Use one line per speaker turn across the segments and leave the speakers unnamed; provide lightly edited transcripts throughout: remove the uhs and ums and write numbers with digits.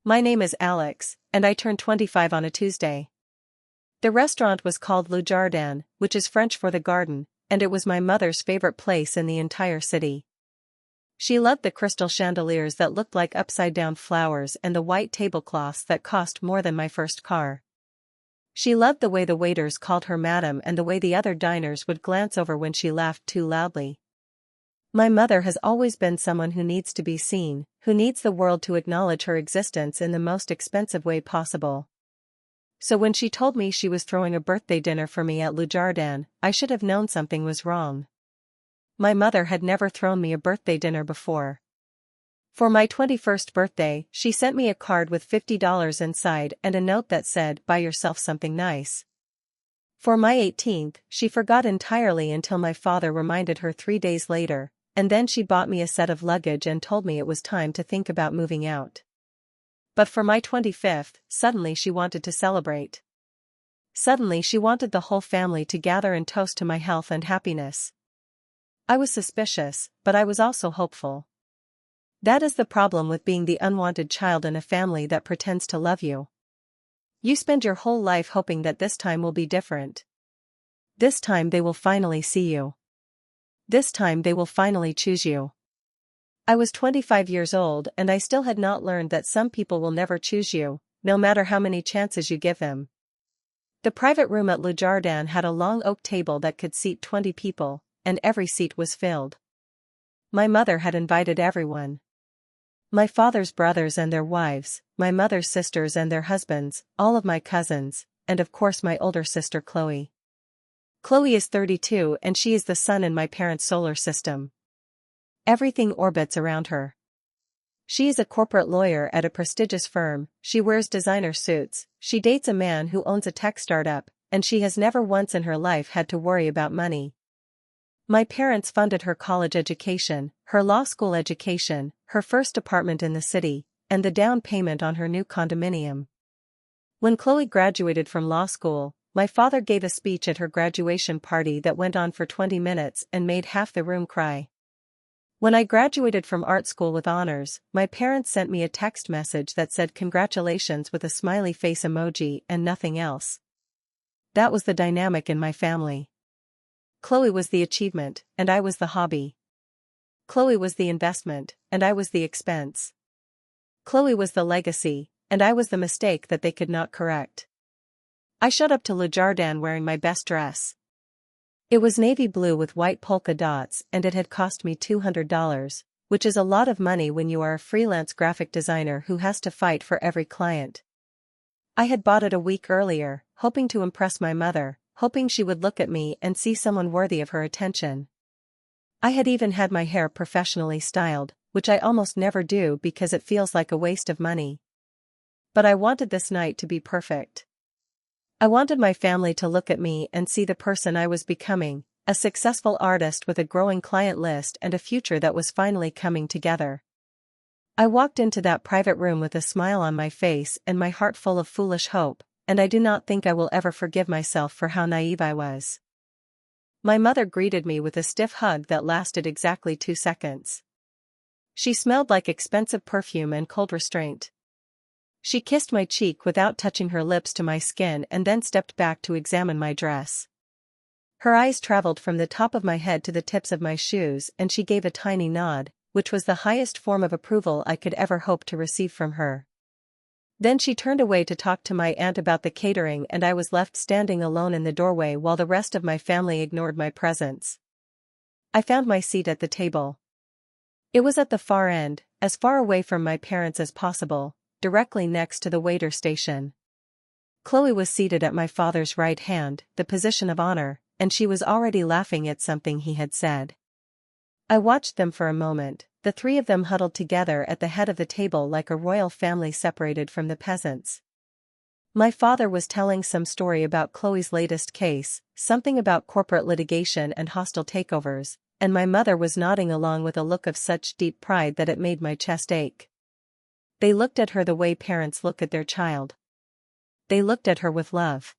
My name is Alex, and I turned 25 on a Tuesday. The restaurant was called Le Jardin, which is French for the garden, and it was my mother's favorite place in the entire city. She loved the crystal chandeliers that looked like upside-down flowers and the white tablecloths that cost more than my first car. She loved the way the waiters called her madam and the way the other diners would glance over when she laughed too loudly. My mother has always been someone who needs to be seen, who needs the world to acknowledge her existence in the most expensive way possible. So when she told me she was throwing a birthday dinner for me at Le Jardin, I should have known something was wrong. My mother had never thrown me a birthday dinner before. For my 21st birthday, she sent me a card with $50 inside and a note that said, "Buy yourself something nice." For my 18th, she forgot entirely until my father reminded her 3 days later, and then she bought me a set of luggage and told me it was time to think about moving out. But for my 25th, suddenly she wanted to celebrate. Suddenly she wanted the whole family to gather and toast to my health and happiness. I was suspicious, but I was also hopeful. That is the problem with being the unwanted child in a family that pretends to love you. You spend your whole life hoping that this time will be different. This time they will finally see you. This time they will finally choose you. I was 25 years old and I still had not learned that some people will never choose you, no matter how many chances you give them. The private room at Le Jardin had a long oak table that could seat 20 people, and every seat was filled. My mother had invited everyone. My father's brothers and their wives, my mother's sisters and their husbands, all of my cousins, and of course my older sister Chloe. Chloe is 32 and she is the sun in my parents' solar system. Everything orbits around her. She is a corporate lawyer at a prestigious firm, she wears designer suits, she dates a man who owns a tech startup, and she has never once in her life had to worry about money. My parents funded her college education, her law school education, her first apartment in the city, and the down payment on her new condominium. When Chloe graduated from law school, my father gave a speech at her graduation party that went on for 20 minutes and made half the room cry. When I graduated from art school with honors, my parents sent me a text message that said congratulations with a smiley face emoji and nothing else. That was the dynamic in my family. Chloe was the achievement, and I was the hobby. Chloe was the investment, and I was the expense. Chloe was the legacy, and I was the mistake that they could not correct. I showed up to Le Jardin wearing my best dress. It was navy blue with white polka dots and it had cost me $200, which is a lot of money when you are a freelance graphic designer who has to fight for every client. I had bought it a week earlier, hoping to impress my mother, hoping she would look at me and see someone worthy of her attention. I had even had my hair professionally styled, which I almost never do because it feels like a waste of money. But I wanted this night to be perfect. I wanted my family to look at me and see the person I was becoming, a successful artist with a growing client list and a future that was finally coming together. I walked into that private room with a smile on my face and my heart full of foolish hope, and I do not think I will ever forgive myself for how naive I was. My mother greeted me with a stiff hug that lasted exactly 2 seconds. She smelled like expensive perfume and cold restraint. She kissed my cheek without touching her lips to my skin and then stepped back to examine my dress. Her eyes traveled from the top of my head to the tips of my shoes and she gave a tiny nod, which was the highest form of approval I could ever hope to receive from her. Then she turned away to talk to my aunt about the catering and I was left standing alone in the doorway while the rest of my family ignored my presence. I found my seat at the table. It was at the far end, as far away from my parents as possible, directly next to the waiter station. Chloe was seated at my father's right hand, the position of honor, and she was already laughing at something he had said. I watched them for a moment, the three of them huddled together at the head of the table like a royal family separated from the peasants. My father was telling some story about Chloe's latest case, something about corporate litigation and hostile takeovers, and my mother was nodding along with a look of such deep pride that it made my chest ache. They looked at her the way parents look at their child. They looked at her with love.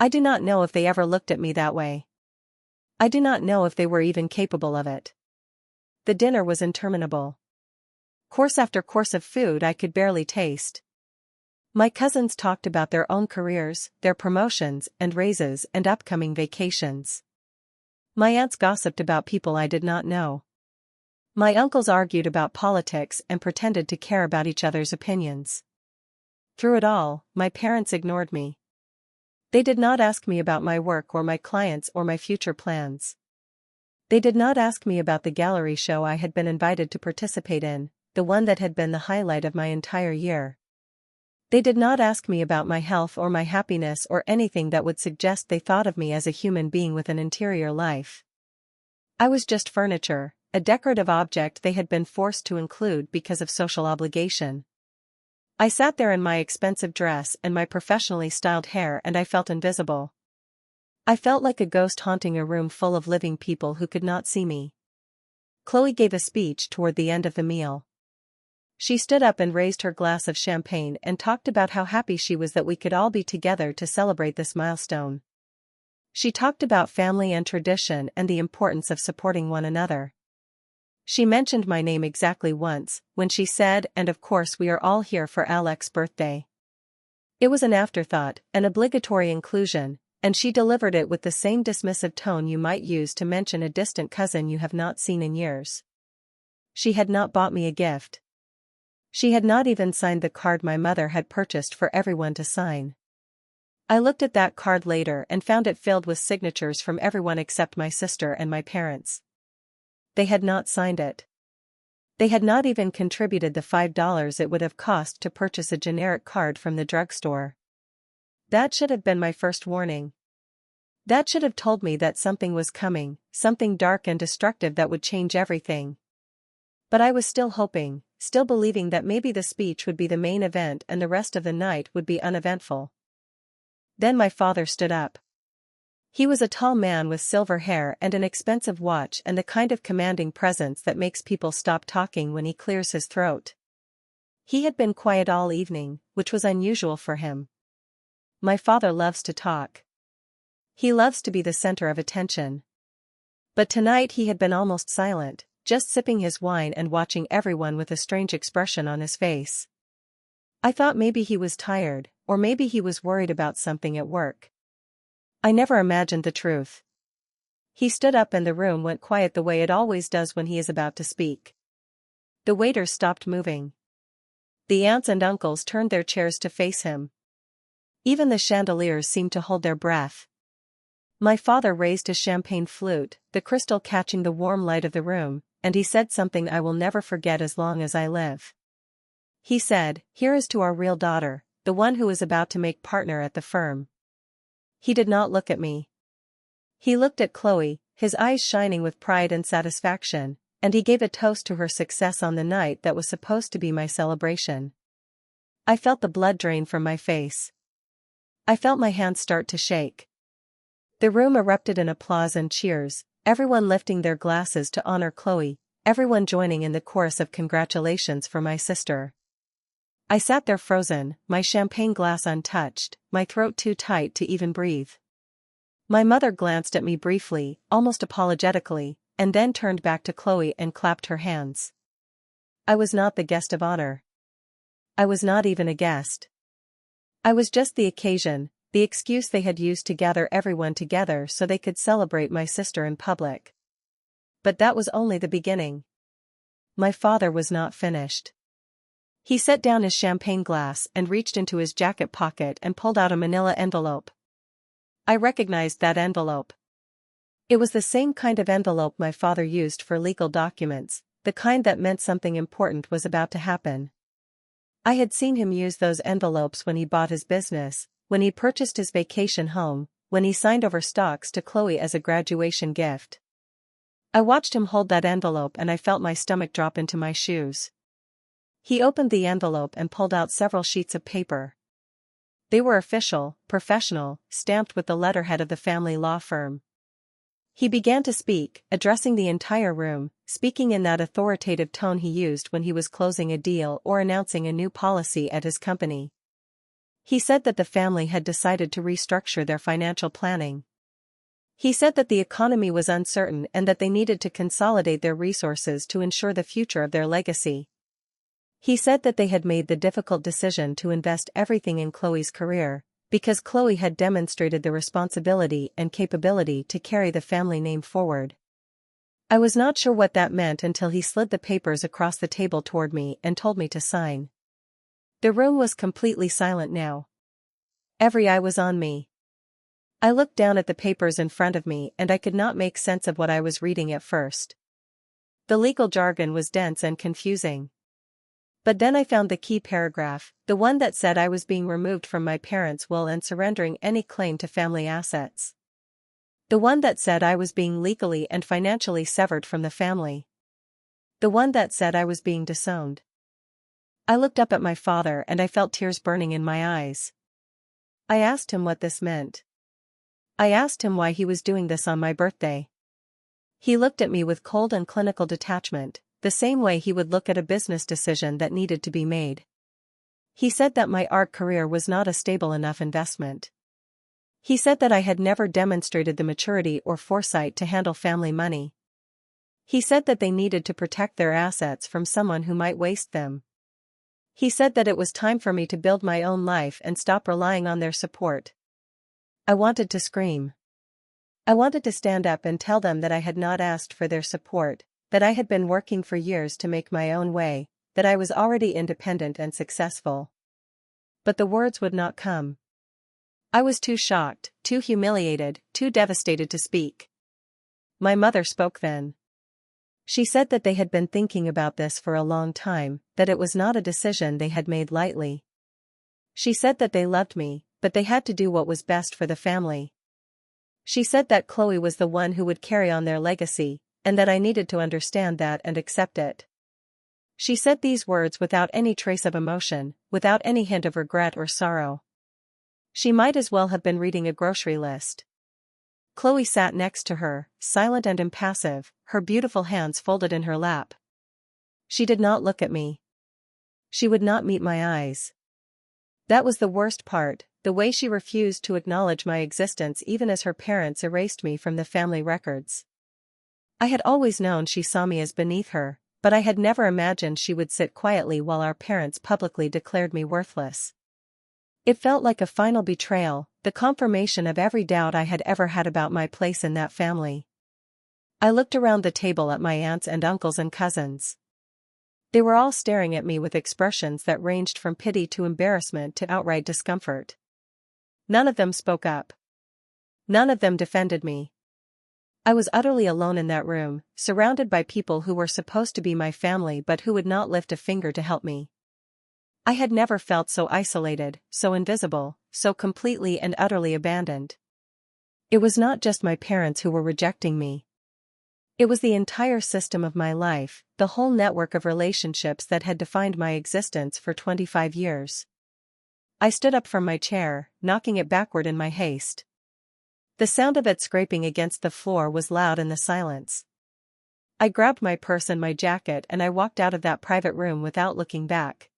I do not know if they ever looked at me that way. I do not know if they were even capable of it. The dinner was interminable. Course after course of food I could barely taste. My cousins talked about their own careers, their promotions and raises and upcoming vacations. My aunts gossiped about people I did not know. My uncles argued about politics and pretended to care about each other's opinions. Through it all, my parents ignored me. They did not ask me about my work or my clients or my future plans. They did not ask me about the gallery show I had been invited to participate in, the one that had been the highlight of my entire year. They did not ask me about my health or my happiness or anything that would suggest they thought of me as a human being with an interior life. I was just furniture, a decorative object they had been forced to include because of social obligation. I sat there in my expensive dress and my professionally styled hair and I felt invisible. I felt like a ghost haunting a room full of living people who could not see me. Chloe gave a speech toward the end of the meal. She stood up and raised her glass of champagne and talked about how happy she was that we could all be together to celebrate this milestone. She talked about family and tradition and the importance of supporting one another. She mentioned my name exactly once, when she said, "And of course we are all here for Alex's birthday." It was an afterthought, an obligatory inclusion, and she delivered it with the same dismissive tone you might use to mention a distant cousin you have not seen in years. She had not bought me a gift. She had not even signed the card my mother had purchased for everyone to sign. I looked at that card later and found it filled with signatures from everyone except my sister and my parents. They had not signed it. They had not even contributed the $5 it would have cost to purchase a generic card from the drugstore. That should have been my first warning. That should have told me that something was coming, something dark and destructive that would change everything. But I was still hoping, still believing that maybe the speech would be the main event and the rest of the night would be uneventful. Then my father stood up. He was a tall man with silver hair and an expensive watch and the kind of commanding presence that makes people stop talking when he clears his throat. He had been quiet all evening, which was unusual for him. My father loves to talk. He loves to be the center of attention. But tonight he had been almost silent, just sipping his wine and watching everyone with a strange expression on his face. I thought maybe he was tired, or maybe he was worried about something at work. I never imagined the truth. He stood up and the room went quiet the way it always does when he is about to speak. The waiters stopped moving. The aunts and uncles turned their chairs to face him. Even the chandeliers seemed to hold their breath. My father raised his champagne flute, the crystal catching the warm light of the room, and he said something I will never forget as long as I live. He said, "Here is to our real daughter, the one who is about to make partner at the firm." He did not look at me. He looked at Chloe, his eyes shining with pride and satisfaction, and he gave a toast to her success on the night that was supposed to be my celebration. I felt the blood drain from my face. I felt my hands start to shake. The room erupted in applause and cheers, everyone lifting their glasses to honor Chloe, everyone joining in the chorus of congratulations for my sister. I sat there frozen, my champagne glass untouched, my throat too tight to even breathe. My mother glanced at me briefly, almost apologetically, and then turned back to Chloe and clapped her hands. I was not the guest of honor. I was not even a guest. I was just the occasion, the excuse they had used to gather everyone together so they could celebrate my sister in public. But that was only the beginning. My father was not finished. He set down his champagne glass and reached into his jacket pocket and pulled out a manila envelope. I recognized that envelope. It was the same kind of envelope my father used for legal documents, the kind that meant something important was about to happen. I had seen him use those envelopes when he bought his business, when he purchased his vacation home, when he signed over stocks to Chloe as a graduation gift. I watched him hold that envelope and I felt my stomach drop into my shoes. He opened the envelope and pulled out several sheets of paper. They were official, professional, stamped with the letterhead of the family law firm. He began to speak, addressing the entire room, speaking in that authoritative tone he used when he was closing a deal or announcing a new policy at his company. He said that the family had decided to restructure their financial planning. He said that the economy was uncertain and that they needed to consolidate their resources to ensure the future of their legacy. He said that they had made the difficult decision to invest everything in Chloe's career, because Chloe had demonstrated the responsibility and capability to carry the family name forward. I was not sure what that meant until he slid the papers across the table toward me and told me to sign. The room was completely silent now. Every eye was on me. I looked down at the papers in front of me and I could not make sense of what I was reading at first. The legal jargon was dense and confusing. But then I found the key paragraph, the one that said I was being removed from my parents' will and surrendering any claim to family assets. The one that said I was being legally and financially severed from the family. The one that said I was being disowned. I looked up at my father and I felt tears burning in my eyes. I asked him what this meant. I asked him why he was doing this on my birthday. He looked at me with cold and clinical detachment, the same way he would look at a business decision that needed to be made. He said that my art career was not a stable enough investment. He said that I had never demonstrated the maturity or foresight to handle family money. He said that they needed to protect their assets from someone who might waste them. He said that it was time for me to build my own life and stop relying on their support. I wanted to scream. I wanted to stand up and tell them that I had not asked for their support, that I had been working for years to make my own way, that I was already independent and successful. But the words would not come. I was too shocked, too humiliated, too devastated to speak. My mother spoke then. She said that they had been thinking about this for a long time, that it was not a decision they had made lightly. She said that they loved me, but they had to do what was best for the family. She said that Chloe was the one who would carry on their legacy, and that I needed to understand that and accept it. She said these words without any trace of emotion, without any hint of regret or sorrow. She might as well have been reading a grocery list. Chloe sat next to her, silent and impassive, her beautiful hands folded in her lap. She did not look at me. She would not meet my eyes. That was the worst part, the way she refused to acknowledge my existence even as her parents erased me from the family records. I had always known she saw me as beneath her, but I had never imagined she would sit quietly while our parents publicly declared me worthless. It felt like a final betrayal, the confirmation of every doubt I had ever had about my place in that family. I looked around the table at my aunts and uncles and cousins. They were all staring at me with expressions that ranged from pity to embarrassment to outright discomfort. None of them spoke up. None of them defended me. I was utterly alone in that room, surrounded by people who were supposed to be my family but who would not lift a finger to help me. I had never felt so isolated, so invisible, so completely and utterly abandoned. It was not just my parents who were rejecting me. It was the entire system of my life, the whole network of relationships that had defined my existence for 25 years. I stood up from my chair, knocking it backward in my haste. The sound of it scraping against the floor was loud in the silence. I grabbed my purse and my jacket and I walked out of that private room without looking back.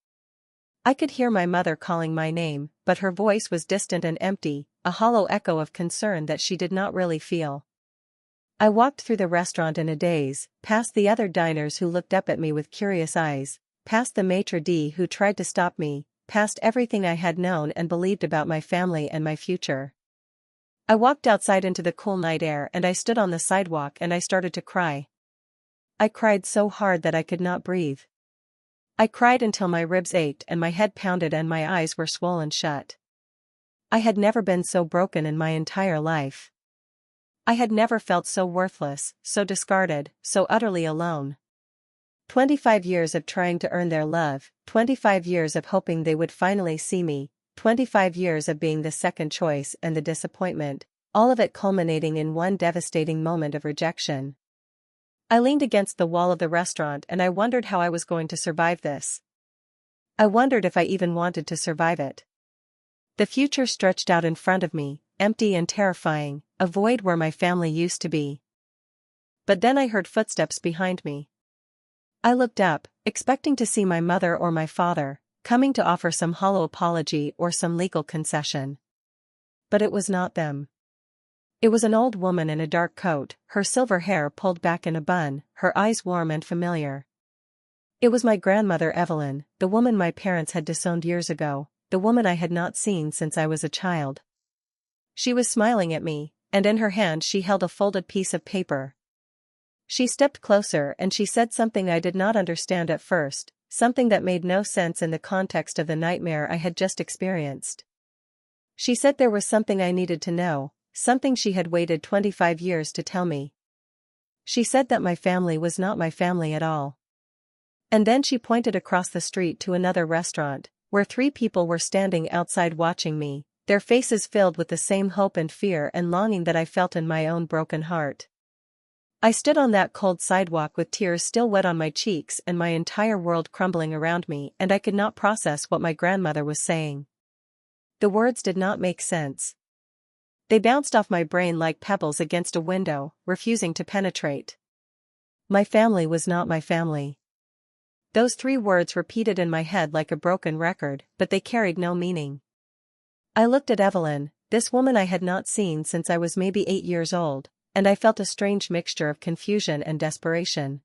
I could hear my mother calling my name, but her voice was distant and empty, a hollow echo of concern that she did not really feel. I walked through the restaurant in a daze, past the other diners who looked up at me with curious eyes, past the maitre d' who tried to stop me, past everything I had known and believed about my family and my future. I walked outside into the cool night air and I stood on the sidewalk and I started to cry. I cried so hard that I could not breathe. I cried until my ribs ached and my head pounded and my eyes were swollen shut. I had never been so broken in my entire life. I had never felt so worthless, so discarded, so utterly alone. 25 years of trying to earn their love, 25 years of hoping they would finally see me, 25 years of being the second choice and the disappointment, all of it culminating in one devastating moment of rejection. I leaned against the wall of the restaurant and I wondered how I was going to survive this. I wondered if I even wanted to survive it. The future stretched out in front of me, empty and terrifying, a void where my family used to be. But then I heard footsteps behind me. I looked up, expecting to see my mother or my father, coming to offer some hollow apology or some legal concession. But it was not them. It was an old woman in a dark coat, her silver hair pulled back in a bun, her eyes warm and familiar. It was my grandmother Evelyn, the woman my parents had disowned years ago, the woman I had not seen since I was a child. She was smiling at me, and in her hand she held a folded piece of paper. She stepped closer and she said something I did not understand at first, something that made no sense in the context of the nightmare I had just experienced. She said there was something I needed to know, something she had waited 25 years to tell me. She said that my family was not my family at all. And then she pointed across the street to another restaurant, where 3 people were standing outside watching me, their faces filled with the same hope and fear and longing that I felt in my own broken heart. I stood on that cold sidewalk with tears still wet on my cheeks and my entire world crumbling around me, and I could not process what my grandmother was saying. The words did not make sense. They bounced off my brain like pebbles against a window, refusing to penetrate. My family was not my family. Those 3 words repeated in my head like a broken record, but they carried no meaning. I looked at Evelyn, this woman I had not seen since I was maybe 8 years old, and I felt a strange mixture of confusion and desperation.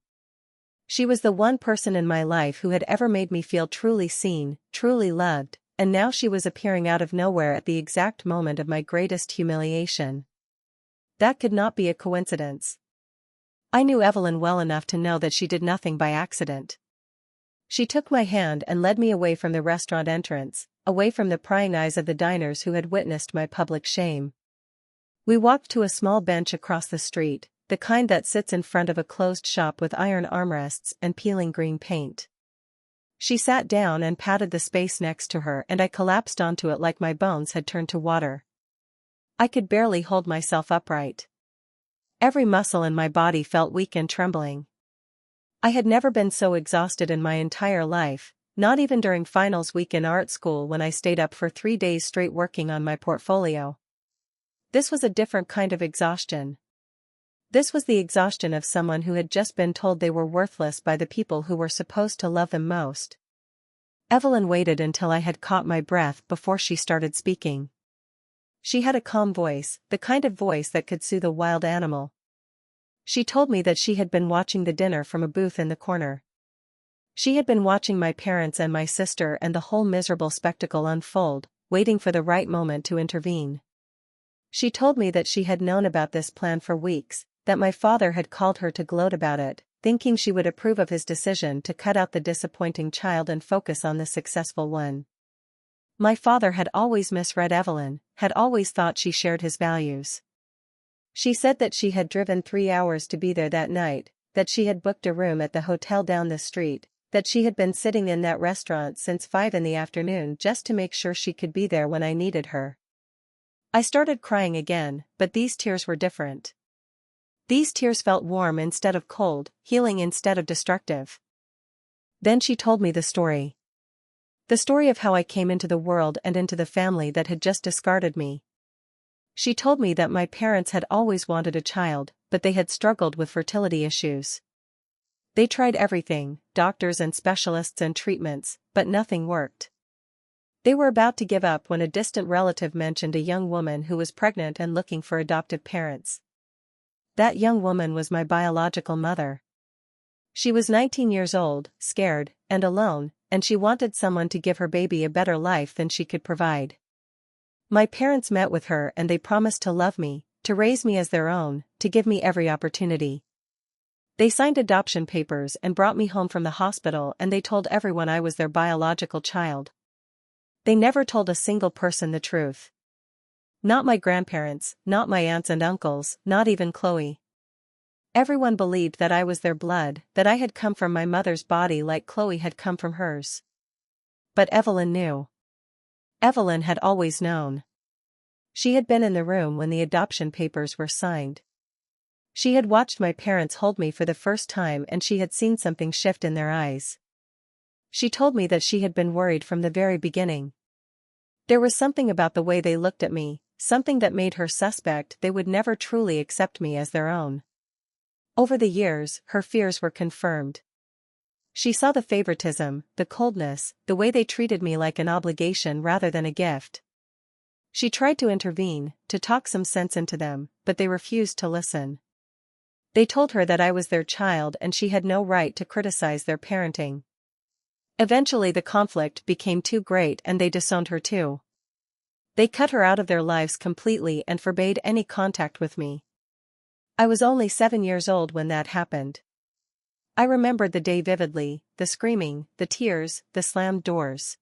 She was the one person in my life who had ever made me feel truly seen, truly loved, and now she was appearing out of nowhere at the exact moment of my greatest humiliation. That could not be a coincidence. I knew Evelyn well enough to know that she did nothing by accident. She took my hand and led me away from the restaurant entrance, away from the prying eyes of the diners who had witnessed my public shame. We walked to a small bench across the street, the kind that sits in front of a closed shop with iron armrests and peeling green paint. She sat down and patted the space next to her, and I collapsed onto it like my bones had turned to water. I could barely hold myself upright. Every muscle in my body felt weak and trembling. I had never been so exhausted in my entire life, not even during finals week in art school when I stayed up for 3 days straight working on my portfolio. This was a different kind of exhaustion. This was the exhaustion of someone who had just been told they were worthless by the people who were supposed to love them most. Evelyn waited until I had caught my breath before she started speaking. She had a calm voice, the kind of voice that could soothe a wild animal. She told me that she had been watching the dinner from a booth in the corner. She had been watching my parents and my sister and the whole miserable spectacle unfold, waiting for the right moment to intervene. She told me that she had known about this plan for weeks, that my father had called her to gloat about it, thinking she would approve of his decision to cut out the disappointing child and focus on the successful one. My father had always misread Evelyn, had always thought she shared his values. She said that she had driven 3 hours to be there that night, that she had booked a room at the hotel down the street, that she had been sitting in that restaurant since 5 in the afternoon just to make sure she could be there when I needed her. I started crying again, but these tears were different. These tears felt warm instead of cold, healing instead of destructive. Then she told me the story. The story of how I came into the world and into the family that had just discarded me. She told me that my parents had always wanted a child, but they had struggled with fertility issues. They tried everything, doctors and specialists and treatments, but nothing worked. They were about to give up when a distant relative mentioned a young woman who was pregnant and looking for adoptive parents. That young woman was my biological mother. She was 19 years old, scared, and alone, and she wanted someone to give her baby a better life than she could provide. My parents met with her and they promised to love me, to raise me as their own, to give me every opportunity. They signed adoption papers and brought me home from the hospital, and they told everyone I was their biological child. They never told a single person the truth. Not my grandparents, not my aunts and uncles, not even Chloe. Everyone believed that I was their blood, that I had come from my mother's body like Chloe had come from hers. But Evelyn knew. Evelyn had always known. She had been in the room when the adoption papers were signed. She had watched my parents hold me for the first time, and she had seen something shift in their eyes. She told me that she had been worried from the very beginning. There was something about the way they looked at me, something that made her suspect they would never truly accept me as their own. Over the years, her fears were confirmed. She saw the favoritism, the coldness, the way they treated me like an obligation rather than a gift. She tried to intervene, to talk some sense into them, but they refused to listen. They told her that I was their child and she had no right to criticize their parenting. Eventually the conflict became too great and they disowned her too. They cut her out of their lives completely and forbade any contact with me. I was only 7 years old when that happened. I remembered the day vividly, the screaming, the tears, the slammed doors.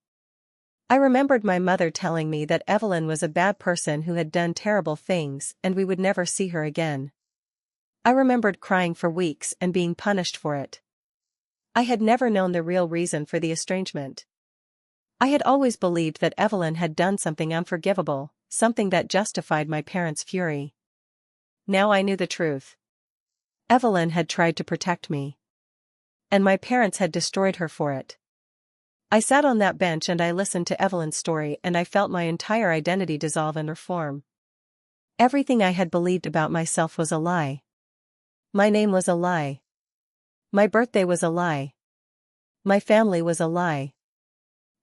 I remembered my mother telling me that Evelyn was a bad person who had done terrible things and we would never see her again. I remembered crying for weeks and being punished for it. I had never known the real reason for the estrangement. I had always believed that Evelyn had done something unforgivable, something that justified my parents' fury. Now I knew the truth. Evelyn had tried to protect me. And my parents had destroyed her for it. I sat on that bench and I listened to Evelyn's story and I felt my entire identity dissolve and reform. Everything I had believed about myself was a lie. My name was a lie. My birthday was a lie. My family was a lie.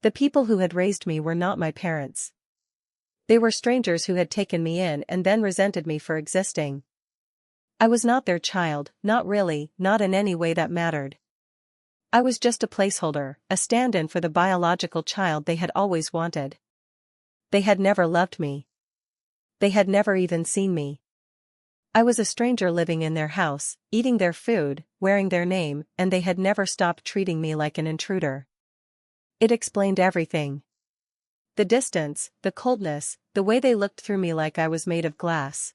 The people who had raised me were not my parents. They were strangers who had taken me in and then resented me for existing. I was not their child, not really, not in any way that mattered. I was just a placeholder, a stand-in for the biological child they had always wanted. They had never loved me. They had never even seen me. I was a stranger living in their house, eating their food, wearing their name, and they had never stopped treating me like an intruder. It explained everything. The distance, the coldness, the way they looked through me like I was made of glass.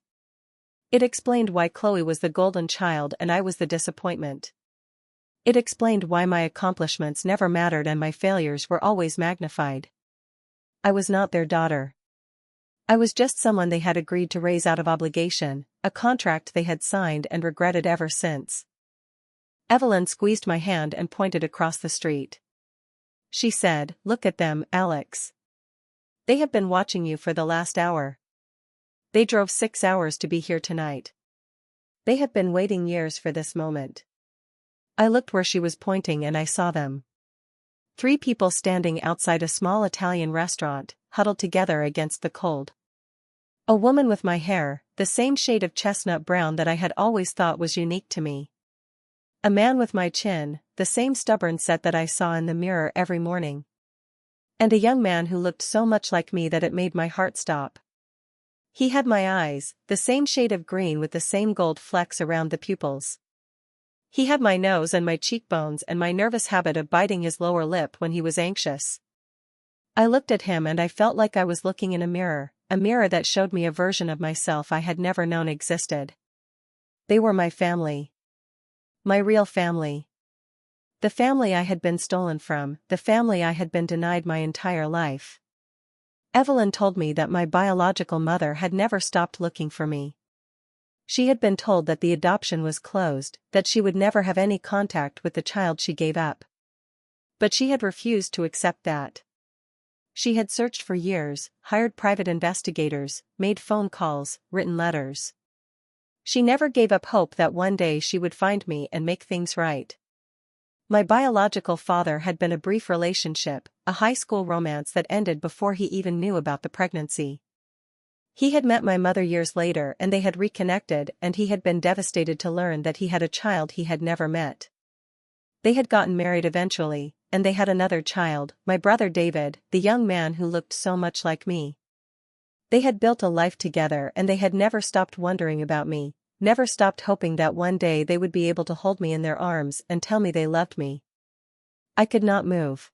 It explained why Chloe was the golden child and I was the disappointment. It explained why my accomplishments never mattered and my failures were always magnified. I was not their daughter. I was just someone they had agreed to raise out of obligation, a contract they had signed and regretted ever since. Evelyn squeezed my hand and pointed across the street. She said, "Look at them, Alex. They have been watching you for the last hour. They drove 6 hours to be here tonight. They have been waiting years for this moment." I looked where she was pointing and I saw them. 3 people standing outside a small Italian restaurant, huddled together against the cold. A woman with my hair, the same shade of chestnut brown that I had always thought was unique to me. A man with my chin, the same stubborn set that I saw in the mirror every morning. And a young man who looked so much like me that it made my heart stop. He had my eyes, the same shade of green with the same gold flecks around the pupils. He had my nose and my cheekbones and my nervous habit of biting his lower lip when he was anxious. I looked at him and I felt like I was looking in a mirror that showed me a version of myself I had never known existed. They were my family. My real family. The family I had been stolen from, the family I had been denied my entire life. Evelyn told me that my biological mother had never stopped looking for me. She had been told that the adoption was closed, that she would never have any contact with the child she gave up. But she had refused to accept that. She had searched for years, hired private investigators, made phone calls, written letters. She never gave up hope that one day she would find me and make things right. My biological father had been a brief relationship, a high school romance that ended before he even knew about the pregnancy. He had met my mother years later and they had reconnected and he had been devastated to learn that he had a child he had never met. They had gotten married eventually, and they had another child, my brother David, the young man who looked so much like me. They had built a life together and they had never stopped wondering about me, never stopped hoping that one day they would be able to hold me in their arms and tell me they loved me. I could not move.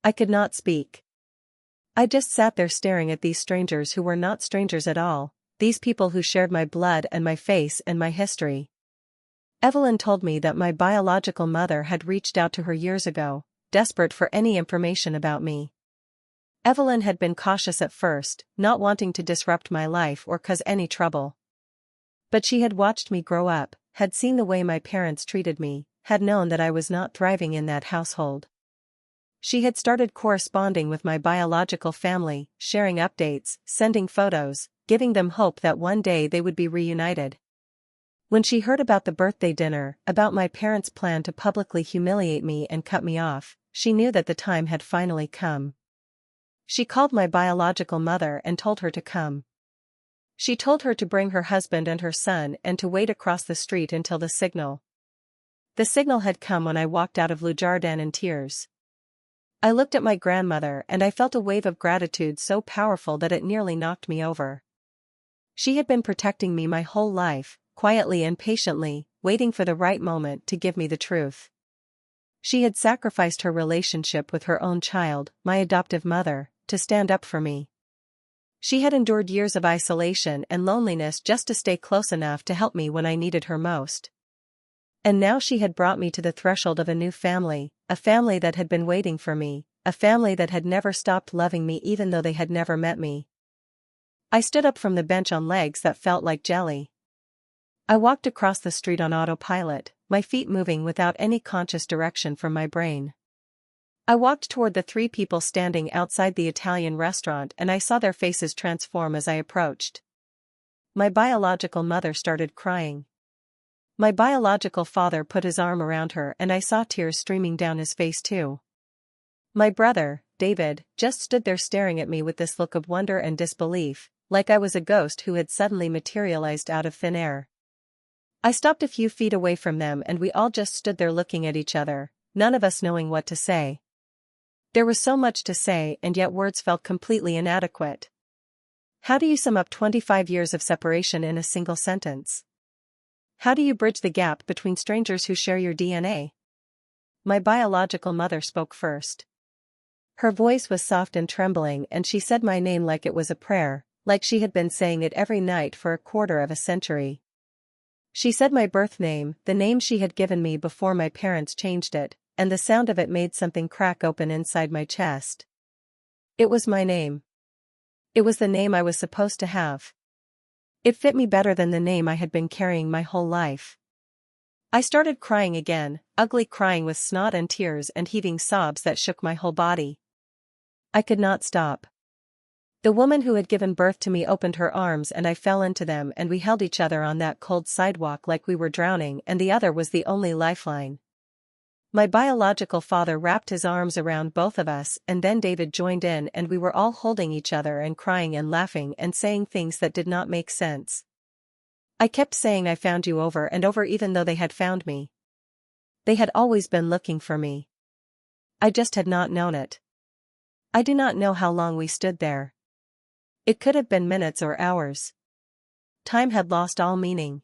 I could not speak. I just sat there staring at these strangers who were not strangers at all, these people who shared my blood and my face and my history. Evelyn told me that my biological mother had reached out to her years ago, desperate for any information about me. Evelyn had been cautious at first, not wanting to disrupt my life or cause any trouble. But she had watched me grow up, had seen the way my parents treated me, had known that I was not thriving in that household. She had started corresponding with my biological family, sharing updates, sending photos, giving them hope that one day they would be reunited. When she heard about the birthday dinner, about my parents' plan to publicly humiliate me and cut me off, she knew that the time had finally come. She called my biological mother and told her to come. She told her to bring her husband and her son and to wait across the street until the signal. The signal had come when I walked out of Le Jardin in tears. I looked at my grandmother and I felt a wave of gratitude so powerful that it nearly knocked me over. She had been protecting me my whole life, quietly and patiently, waiting for the right moment to give me the truth. She had sacrificed her relationship with her own child, my adoptive mother, to stand up for me. She had endured years of isolation and loneliness just to stay close enough to help me when I needed her most. And now she had brought me to the threshold of a new family, a family that had been waiting for me, a family that had never stopped loving me even though they had never met me. I stood up from the bench on legs that felt like jelly. I walked across the street on autopilot, my feet moving without any conscious direction from my brain. I walked toward the three people standing outside the Italian restaurant and I saw their faces transform as I approached. My biological mother started crying. My biological father put his arm around her and I saw tears streaming down his face too. My brother, David, just stood there staring at me with this look of wonder and disbelief, like I was a ghost who had suddenly materialized out of thin air. I stopped a few feet away from them and we all just stood there looking at each other, none of us knowing what to say. There was so much to say and yet words felt completely inadequate. How do you sum up 25 years of separation in a single sentence? How do you bridge the gap between strangers who share your DNA? My biological mother spoke first. Her voice was soft and trembling and she said my name like it was a prayer, like she had been saying it every night for a quarter of a century. She said my birth name, the name she had given me before my parents changed it, and the sound of it made something crack open inside my chest. It was my name. It was the name I was supposed to have. It fit me better than the name I had been carrying my whole life. I started crying again, ugly crying with snot and tears and heaving sobs that shook my whole body. I could not stop. The woman who had given birth to me opened her arms and I fell into them and we held each other on that cold sidewalk like we were drowning and the other was the only lifeline. My biological father wrapped his arms around both of us and then David joined in and we were all holding each other and crying and laughing and saying things that did not make sense. I kept saying I found you over and over even though they had found me. They had always been looking for me. I just had not known it. I do not know how long we stood there. It could have been minutes or hours. Time had lost all meaning.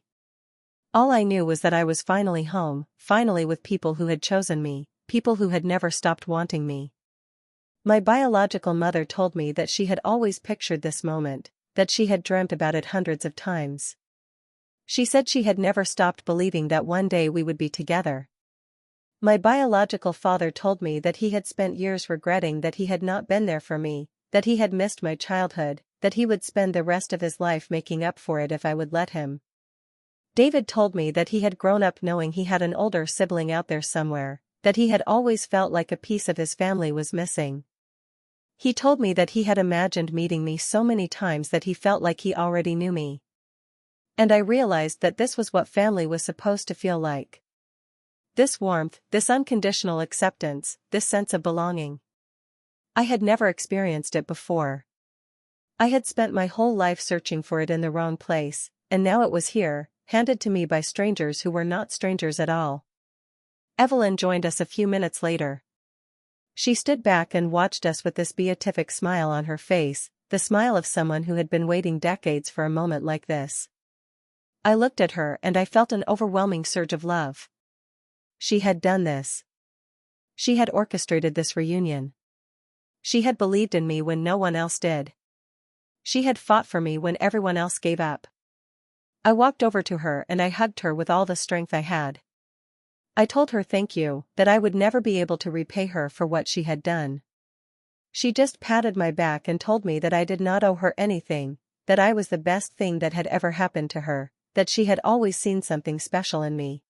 All I knew was that I was finally home, finally with people who had chosen me, people who had never stopped wanting me. My biological mother told me that she had always pictured this moment, that she had dreamt about it hundreds of times. She said she had never stopped believing that one day we would be together. My biological father told me that he had spent years regretting that he had not been there for me, that he had missed my childhood, that he would spend the rest of his life making up for it if I would let him. David told me that he had grown up knowing he had an older sibling out there somewhere, that he had always felt like a piece of his family was missing. He told me that he had imagined meeting me so many times that he felt like he already knew me. And I realized that this was what family was supposed to feel like. This warmth, this unconditional acceptance, this sense of belonging. I had never experienced it before. I had spent my whole life searching for it in the wrong place, and now it was here, handed to me by strangers who were not strangers at all. Evelyn joined us a few minutes later. She stood back and watched us with this beatific smile on her face, the smile of someone who had been waiting decades for a moment like this. I looked at her and I felt an overwhelming surge of love. She had done this. She had orchestrated this reunion. She had believed in me when no one else did. She had fought for me when everyone else gave up. I walked over to her and I hugged her with all the strength I had. I told her thank you, that I would never be able to repay her for what she had done. She just patted my back and told me that I did not owe her anything, that I was the best thing that had ever happened to her, that she had always seen something special in me.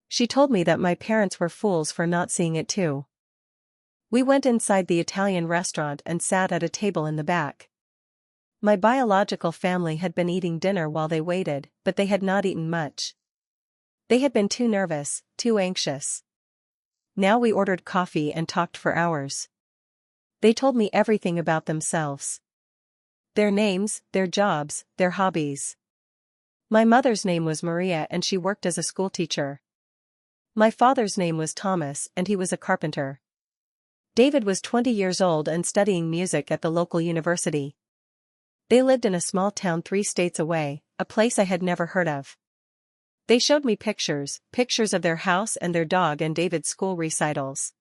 She told me that my parents were fools for not seeing it too. We went inside the Italian restaurant and sat at a table in the back. My biological family had been eating dinner while they waited, but they had not eaten much. They had been too nervous, too anxious. Now we ordered coffee and talked for hours. They told me everything about themselves. Their names, their jobs, their hobbies. My mother's name was Maria and she worked as a schoolteacher. My father's name was Thomas and he was a carpenter. David was 20 years old and studying music at the local university. They lived in a small town 3 states away, a place I had never heard of. They showed me pictures of their house and their dog and David's school recitals.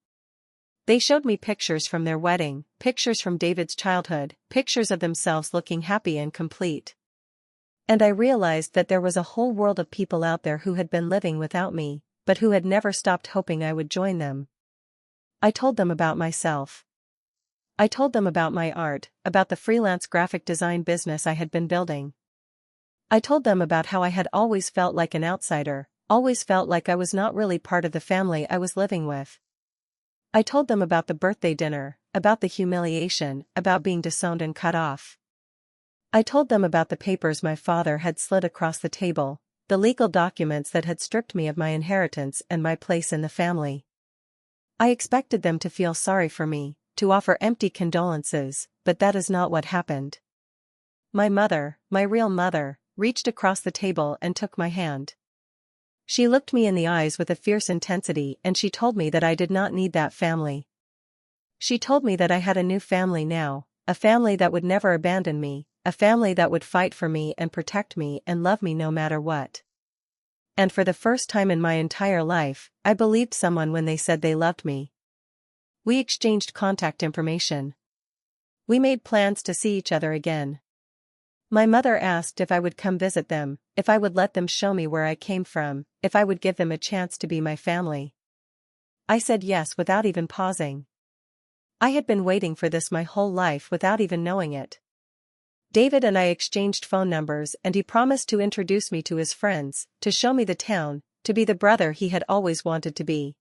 They showed me pictures from their wedding, pictures from David's childhood, pictures of themselves looking happy and complete. And I realized that there was a whole world of people out there who had been living without me, but who had never stopped hoping I would join them. I told them about myself. I told them about my art, about the freelance graphic design business I had been building. I told them about how I had always felt like an outsider, always felt like I was not really part of the family I was living with. I told them about the birthday dinner, about the humiliation, about being disowned and cut off. I told them about the papers my father had slid across the table, the legal documents that had stripped me of my inheritance and my place in the family. I expected them to feel sorry for me, to offer empty condolences, but that is not what happened. My mother, my real mother, reached across the table and took my hand. She looked me in the eyes with a fierce intensity and she told me that I did not need that family. She told me that I had a new family now, a family that would never abandon me, a family that would fight for me and protect me and love me no matter what. And for the first time in my entire life, I believed someone when they said they loved me. We exchanged contact information. We made plans to see each other again. My mother asked if I would come visit them, if I would let them show me where I came from, if I would give them a chance to be my family. I said yes without even pausing. I had been waiting for this my whole life without even knowing it. David and I exchanged phone numbers and he promised to introduce me to his friends, to show me the town, to be the brother he had always wanted to be.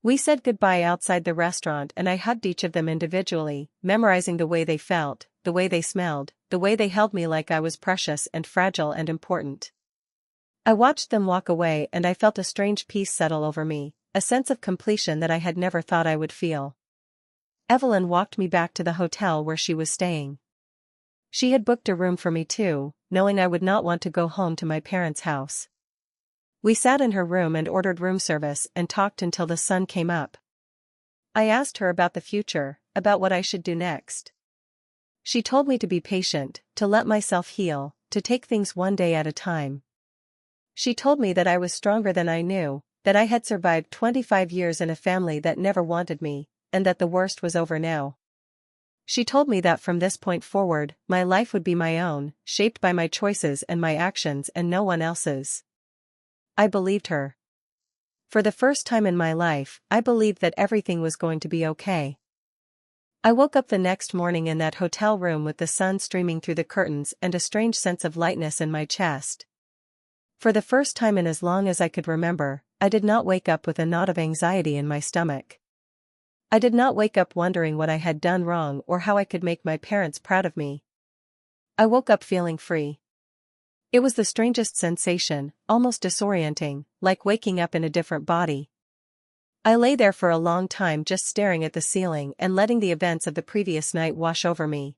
We said goodbye outside the restaurant and I hugged each of them individually, memorizing the way they felt, the way they smelled, the way they held me like I was precious and fragile and important. I watched them walk away and I felt a strange peace settle over me, a sense of completion that I had never thought I would feel. Evelyn walked me back to the hotel where she was staying. She had booked a room for me too, knowing I would not want to go home to my parents' house. We sat in her room and ordered room service and talked until the sun came up. I asked her about the future, about what I should do next. She told me to be patient, to let myself heal, to take things one day at a time. She told me that I was stronger than I knew, that I had survived 25 years in a family that never wanted me, and that the worst was over now. She told me that from this point forward, my life would be my own, shaped by my choices and my actions and no one else's. I believed her. For the first time in my life, I believed that everything was going to be okay. I woke up the next morning in that hotel room with the sun streaming through the curtains and a strange sense of lightness in my chest. For the first time in as long as I could remember, I did not wake up with a knot of anxiety in my stomach. I did not wake up wondering what I had done wrong or how I could make my parents proud of me. I woke up feeling free. It was the strangest sensation, almost disorienting, like waking up in a different body. I lay there for a long time just staring at the ceiling and letting the events of the previous night wash over me.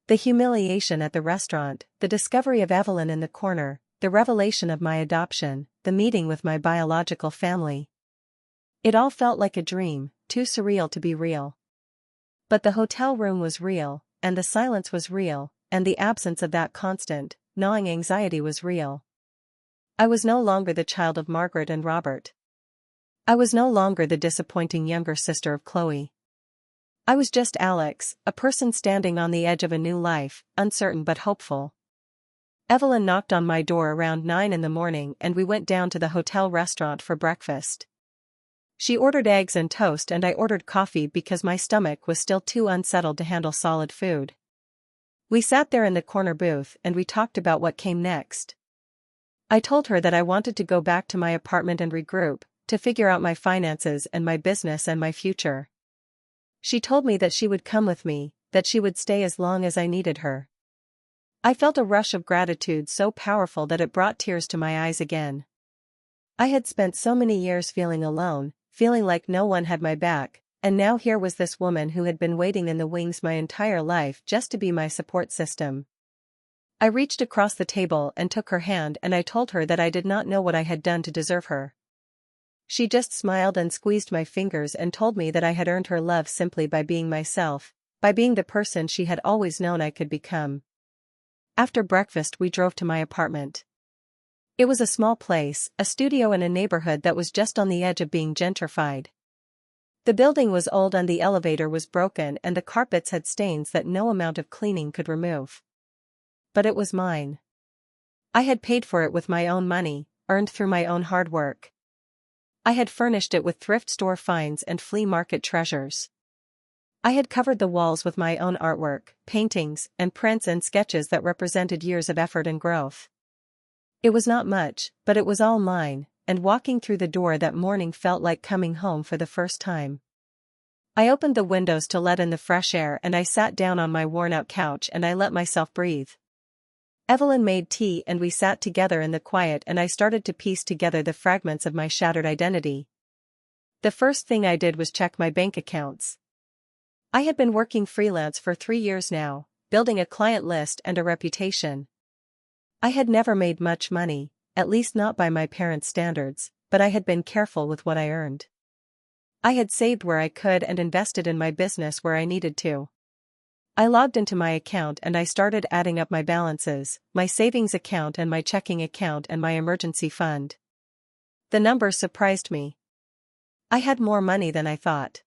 The humiliation at the restaurant, the discovery of Evelyn in the corner, the revelation of my adoption, the meeting with my biological family. It all felt like a dream, too surreal to be real. But the hotel room was real, and the silence was real, and the absence of that constant, gnawing anxiety was real. I was no longer the child of Margaret and Robert. I was no longer the disappointing younger sister of Chloe. I was just Alex, a person standing on the edge of a new life, uncertain but hopeful. Evelyn knocked on my door around 9 in the morning and we went down to the hotel restaurant for breakfast. She ordered eggs and toast and I ordered coffee because my stomach was still too unsettled to handle solid food. We sat there in the corner booth and we talked about what came next. I told her that I wanted to go back to my apartment and regroup, to figure out my finances and my business and my future. She told me that she would come with me, that she would stay as long as I needed her. I felt a rush of gratitude so powerful that it brought tears to my eyes again. I had spent so many years feeling alone, feeling like no one had my back, and now here was this woman who had been waiting in the wings my entire life just to be my support system. I reached across the table and took her hand and I told her that I did not know what I had done to deserve her. She just smiled and squeezed my fingers and told me that I had earned her love simply by being myself, by being the person she had always known I could become. After breakfast we drove to my apartment. It was a small place, a studio in a neighborhood that was just on the edge of being gentrified. The building was old and the elevator was broken and the carpets had stains that no amount of cleaning could remove. But it was mine. I had paid for it with my own money, earned through my own hard work. I had furnished it with thrift store finds and flea market treasures. I had covered the walls with my own artwork, paintings, and prints and sketches that represented years of effort and growth. It was not much, but it was all mine, and walking through the door that morning felt like coming home for the first time. I opened the windows to let in the fresh air and I sat down on my worn-out couch and I let myself breathe. Evelyn made tea and we sat together in the quiet and I started to piece together the fragments of my shattered identity. The first thing I did was check my bank accounts. I had been working freelance for 3 years now, building a client list and a reputation. I had never made much money, at least not by my parents' standards, but I had been careful with what I earned. I had saved where I could and invested in my business where I needed to. I logged into my account and I started adding up my balances, my savings account and my checking account and my emergency fund. The numbers surprised me. I had more money than I thought.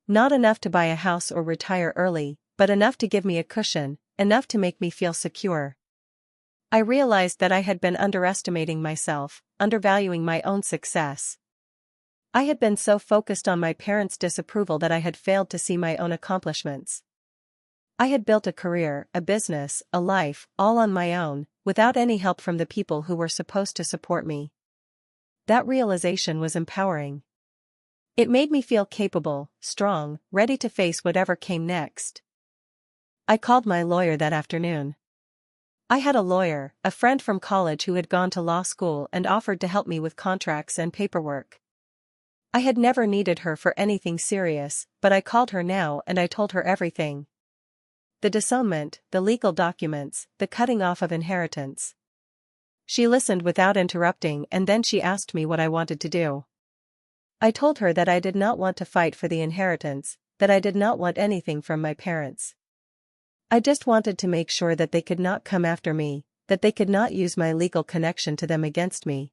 Not enough to buy a house or retire early, but enough to give me a cushion, enough to make me feel secure. I realized that I had been underestimating myself, undervaluing my own success. I had been so focused on my parents' disapproval that I had failed to see my own accomplishments. I had built a career, a business, a life, all on my own, without any help from the people who were supposed to support me. That realization was empowering. It made me feel capable, strong, ready to face whatever came next. I called my lawyer that afternoon. I had a lawyer, a friend from college who had gone to law school and offered to help me with contracts and paperwork. I had never needed her for anything serious, but I called her now and I told her everything. The disownment, the legal documents, the cutting off of inheritance. She listened without interrupting and then she asked me what I wanted to do. I told her that I did not want to fight for the inheritance, that I did not want anything from my parents. I just wanted to make sure that they could not come after me, that they could not use my legal connection to them against me.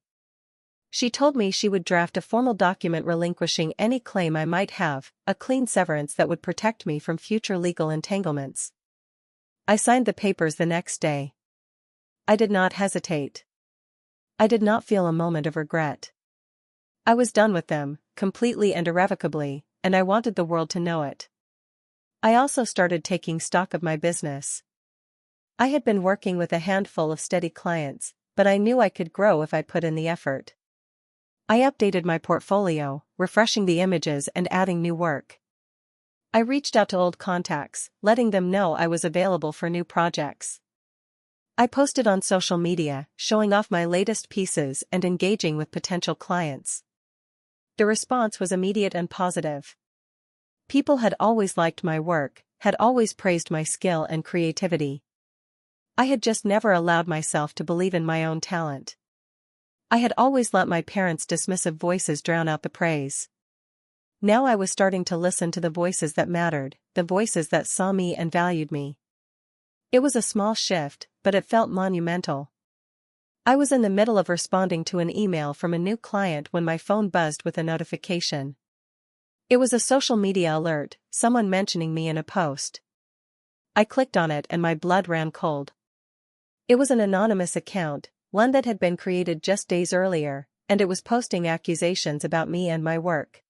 She told me she would draft a formal document relinquishing any claim I might have, a clean severance that would protect me from future legal entanglements. I signed the papers the next day. I did not hesitate. I did not feel a moment of regret. I was done with them, completely and irrevocably, and I wanted the world to know it. I also started taking stock of my business. I had been working with a handful of steady clients, but I knew I could grow if I put in the effort. I updated my portfolio, refreshing the images and adding new work. I reached out to old contacts, letting them know I was available for new projects. I posted on social media, showing off my latest pieces and engaging with potential clients. The response was immediate and positive. People had always liked my work, had always praised my skill and creativity. I had just never allowed myself to believe in my own talent. I had always let my parents' dismissive voices drown out the praise. Now I was starting to listen to the voices that mattered, the voices that saw me and valued me. It was a small shift, but it felt monumental. I was in the middle of responding to an email from a new client when my phone buzzed with a notification. It was a social media alert, someone mentioning me in a post. I clicked on it and my blood ran cold. It was an anonymous account, one that had been created just days earlier, and it was posting accusations about me and my work.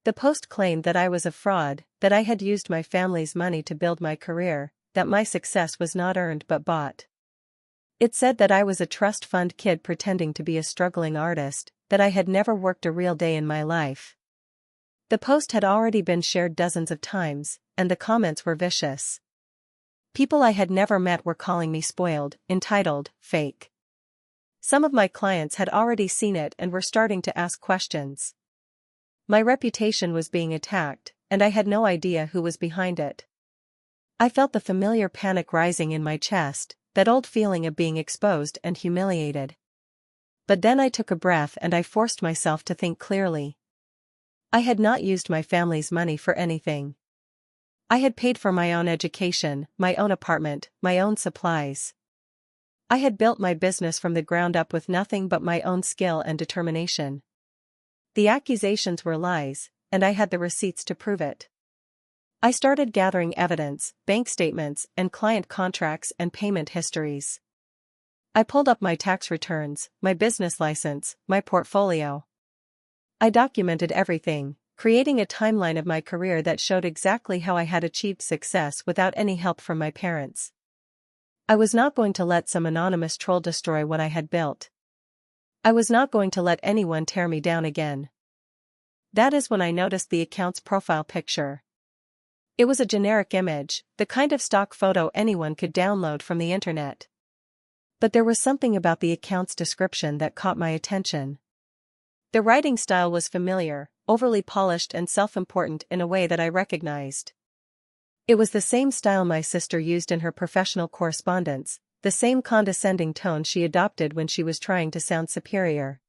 The post claimed that I was a fraud, that I had used my family's money to build my career, that my success was not earned but bought. It said that I was a trust fund kid pretending to be a struggling artist, that I had never worked a real day in my life. The post had already been shared dozens of times, and the comments were vicious. People I had never met were calling me spoiled, entitled, fake. Some of my clients had already seen it and were starting to ask questions. My reputation was being attacked, and I had no idea who was behind it. I felt the familiar panic rising in my chest, that old feeling of being exposed and humiliated. But then I took a breath and I forced myself to think clearly. I had not used my family's money for anything. I had paid for my own education, my own apartment, my own supplies. I had built my business from the ground up with nothing but my own skill and determination. The accusations were lies, and I had the receipts to prove it. I started gathering evidence, bank statements, and client contracts and payment histories. I pulled up my tax returns, my business license, my portfolio. I documented everything, creating a timeline of my career that showed exactly how I had achieved success without any help from my parents. I was not going to let some anonymous troll destroy what I had built. I was not going to let anyone tear me down again. That is when I noticed the account's profile picture. It was a generic image, the kind of stock photo anyone could download from the internet. But there was something about the account's description that caught my attention. The writing style was familiar, overly polished and self-important in a way that I recognized. It was the same style my sister used in her professional correspondence, the same condescending tone she adopted when she was trying to sound superior.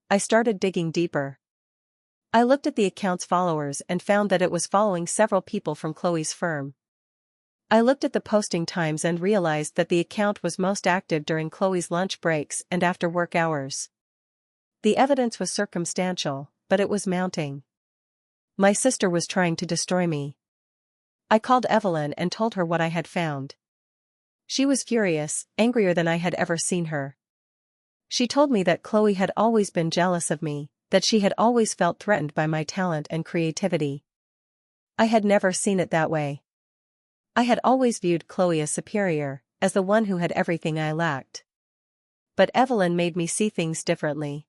I started digging deeper. I looked at the account's followers and found that it was following several people from Chloe's firm. I looked at the posting times and realized that the account was most active during Chloe's lunch breaks and after work hours. The evidence was circumstantial, but it was mounting. My sister was trying to destroy me. I called Evelyn and told her what I had found. She was furious, angrier than I had ever seen her. She told me that Chloe had always been jealous of me, that she had always felt threatened by my talent and creativity. I had never seen it that way. I had always viewed Chloe as superior, as the one who had everything I lacked. But Evelyn made me see things differently.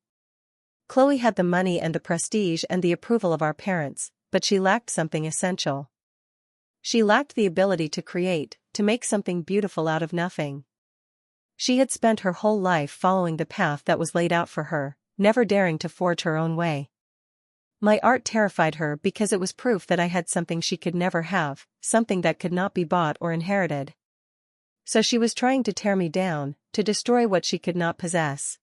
Chloe had the money and the prestige and the approval of our parents, but she lacked something essential. She lacked the ability to create, to make something beautiful out of nothing. She had spent her whole life following the path that was laid out for her, never daring to forge her own way. My art terrified her because it was proof that I had something she could never have, something that could not be bought or inherited. So she was trying to tear me down, to destroy what she could not possess.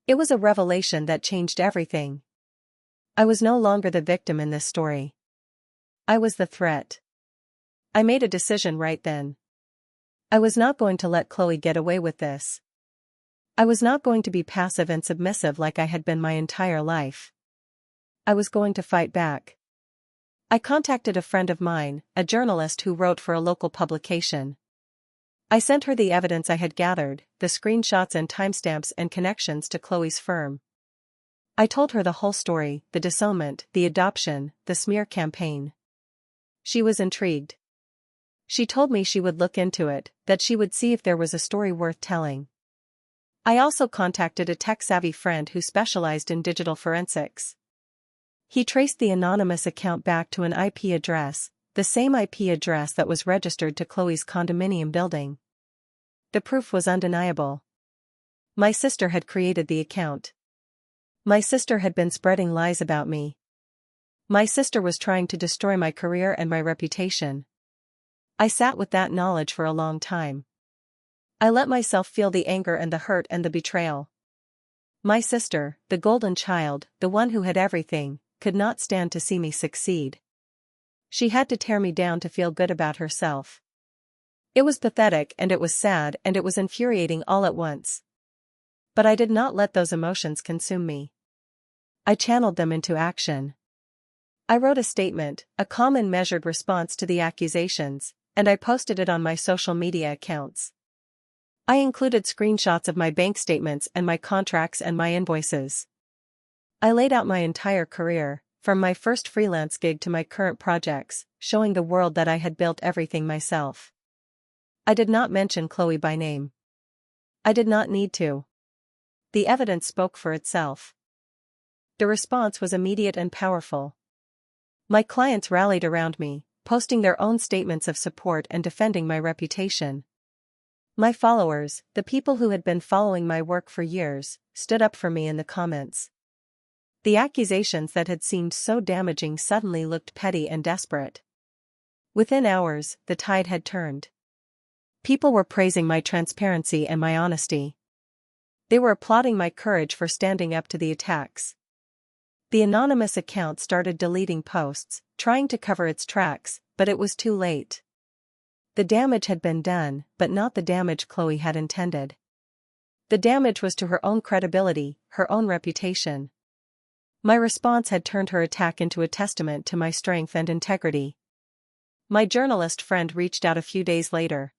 It was a revelation that changed everything. I was no longer the victim in this story. I was the threat. I made a decision right then. I was not going to let Chloe get away with this. I was not going to be passive and submissive like I had been my entire life. I was going to fight back. I contacted a friend of mine, a journalist who wrote for a local publication. I sent her the evidence I had gathered, the screenshots and timestamps and connections to Chloe's firm. I told her the whole story, the disownment, the adoption, the smear campaign. She was intrigued. She told me she would look into it, that she would see if there was a story worth telling. I also contacted a tech-savvy friend who specialized in digital forensics. He traced the anonymous account back to an IP address, the same IP address that was registered to Chloe's condominium building. The proof was undeniable. My sister had created the account. My sister had been spreading lies about me. My sister was trying to destroy my career and my reputation. I sat with that knowledge for a long time. I let myself feel the anger and the hurt and the betrayal. My sister, the golden child, the one who had everything, could not stand to see me succeed. She had to tear me down to feel good about herself. It was pathetic and it was sad and it was infuriating all at once. But I did not let those emotions consume me. I channeled them into action. I wrote a statement, a calm and measured response to the accusations, and I posted it on my social media accounts. I included screenshots of my bank statements and my contracts and my invoices. I laid out my entire career, from my first freelance gig to my current projects, showing the world that I had built everything myself. I did not mention Chloe by name. I did not need to. The evidence spoke for itself. The response was immediate and powerful. My clients rallied around me, posting their own statements of support and defending my reputation. My followers, the people who had been following my work for years, stood up for me in the comments. The accusations that had seemed so damaging suddenly looked petty and desperate. Within hours, the tide had turned. People were praising my transparency and my honesty. They were applauding my courage for standing up to the attacks. The anonymous account started deleting posts, trying to cover its tracks, but it was too late. The damage had been done, but not the damage Chloe had intended. The damage was to her own credibility, her own reputation. My response had turned her attack into a testament to my strength and integrity. My journalist friend reached out a few days later.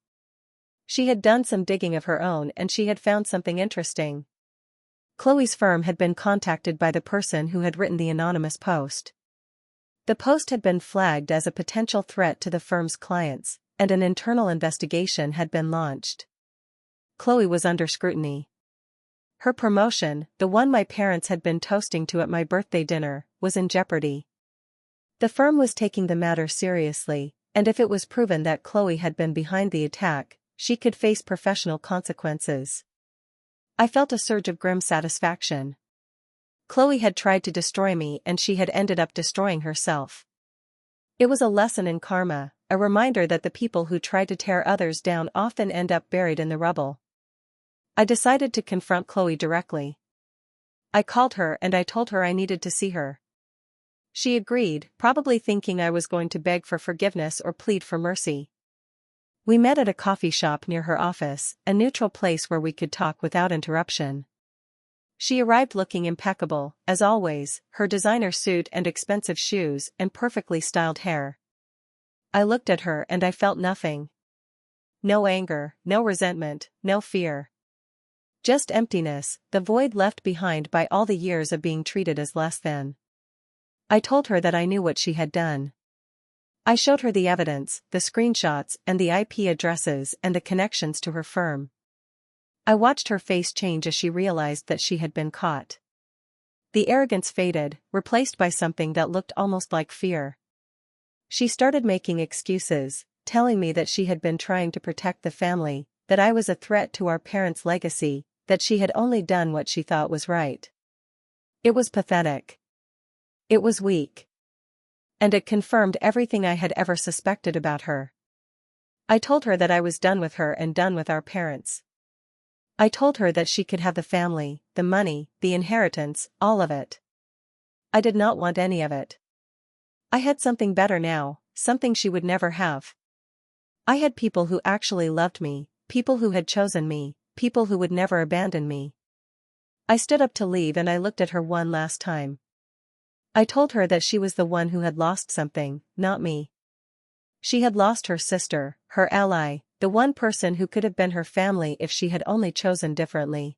She had done some digging of her own and she had found something interesting. Chloe's firm had been contacted by the person who had written the anonymous post. The post had been flagged as a potential threat to the firm's clients, and an internal investigation had been launched. Chloe was under scrutiny. Her promotion, the one my parents had been toasting to at my birthday dinner, was in jeopardy. The firm was taking the matter seriously, and if it was proven that Chloe had been behind the attack, she could face professional consequences. I felt a surge of grim satisfaction. Chloe had tried to destroy me and she had ended up destroying herself. It was a lesson in karma, a reminder that the people who try to tear others down often end up buried in the rubble. I decided to confront Chloe directly. I called her and I told her I needed to see her. She agreed, probably thinking I was going to beg for forgiveness or plead for mercy. We met at a coffee shop near her office, a neutral place where we could talk without interruption. She arrived looking impeccable, as always, her designer suit and expensive shoes and perfectly styled hair. I looked at her and I felt nothing. No anger, no resentment, no fear. Just emptiness, the void left behind by all the years of being treated as less than. I told her that I knew what she had done. I showed her the evidence, the screenshots and the IP addresses and the connections to her firm. I watched her face change as she realized that she had been caught. The arrogance faded, replaced by something that looked almost like fear. She started making excuses, telling me that she had been trying to protect the family, that I was a threat to our parents' legacy, that she had only done what she thought was right. It was pathetic. It was weak. And it confirmed everything I had ever suspected about her. I told her that I was done with her and done with our parents. I told her that she could have the family, the money, the inheritance, all of it. I did not want any of it. I had something better now, something she would never have. I had people who actually loved me, people who had chosen me, people who would never abandon me. I stood up to leave and I looked at her one last time. I told her that she was the one who had lost something, not me. She had lost her sister, her ally, the one person who could have been her family if she had only chosen differently.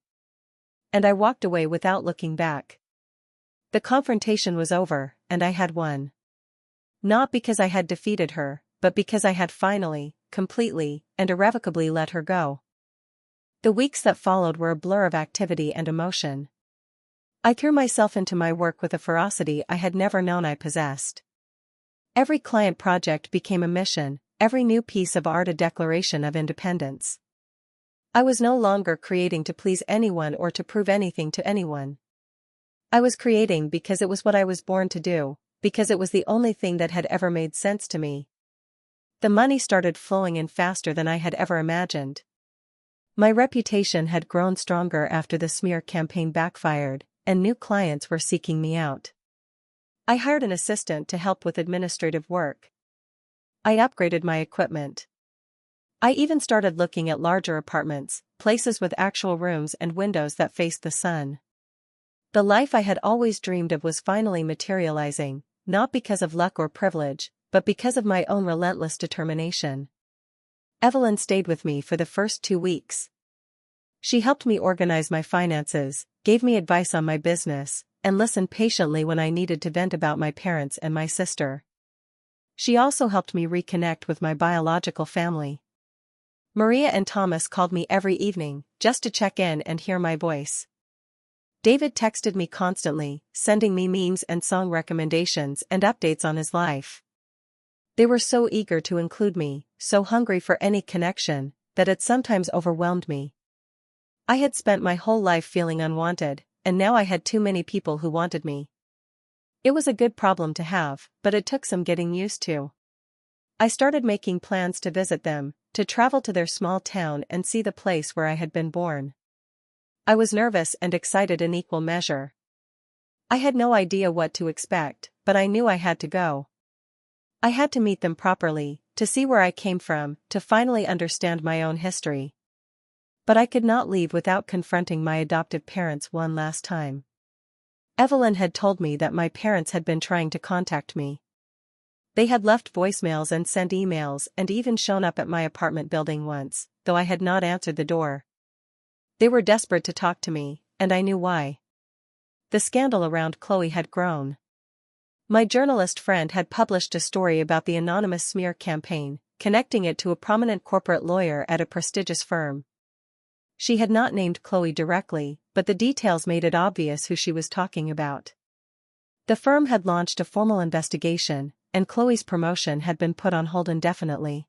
And I walked away without looking back. The confrontation was over, and I had won. Not because I had defeated her, but because I had finally, completely, and irrevocably let her go. The weeks that followed were a blur of activity and emotion. I threw myself into my work with a ferocity I had never known I possessed. Every client project became a mission, every new piece of art a declaration of independence. I was no longer creating to please anyone or to prove anything to anyone. I was creating because it was what I was born to do, because it was the only thing that had ever made sense to me. The money started flowing in faster than I had ever imagined. My reputation had grown stronger after the smear campaign backfired, and new clients were seeking me out. I hired an assistant to help with administrative work. I upgraded my equipment. I even started looking at larger apartments, places with actual rooms and windows that faced the sun. The life I had always dreamed of was finally materializing, not because of luck or privilege, but because of my own relentless determination. Evelyn stayed with me for the first 2 weeks. She helped me organize my finances, gave me advice on my business, and listened patiently when I needed to vent about my parents and my sister. She also helped me reconnect with my biological family. Maria and Thomas called me every evening, just to check in and hear my voice. David texted me constantly, sending me memes and song recommendations and updates on his life. They were so eager to include me, so hungry for any connection, that it sometimes overwhelmed me. I had spent my whole life feeling unwanted, and now I had too many people who wanted me. It was a good problem to have, but it took some getting used to. I started making plans to visit them, to travel to their small town and see the place where I had been born. I was nervous and excited in equal measure. I had no idea what to expect, but I knew I had to go. I had to meet them properly, to see where I came from, to finally understand my own history. But I could not leave without confronting my adoptive parents one last time. Evelyn had told me that my parents had been trying to contact me. They had left voicemails and sent emails and even shown up at my apartment building once, though I had not answered the door. They were desperate to talk to me, and I knew why. The scandal around Chloe had grown. My journalist friend had published a story about the anonymous smear campaign, connecting it to a prominent corporate lawyer at a prestigious firm. She had not named Chloe directly, but the details made it obvious who she was talking about. The firm had launched a formal investigation, and Chloe's promotion had been put on hold indefinitely.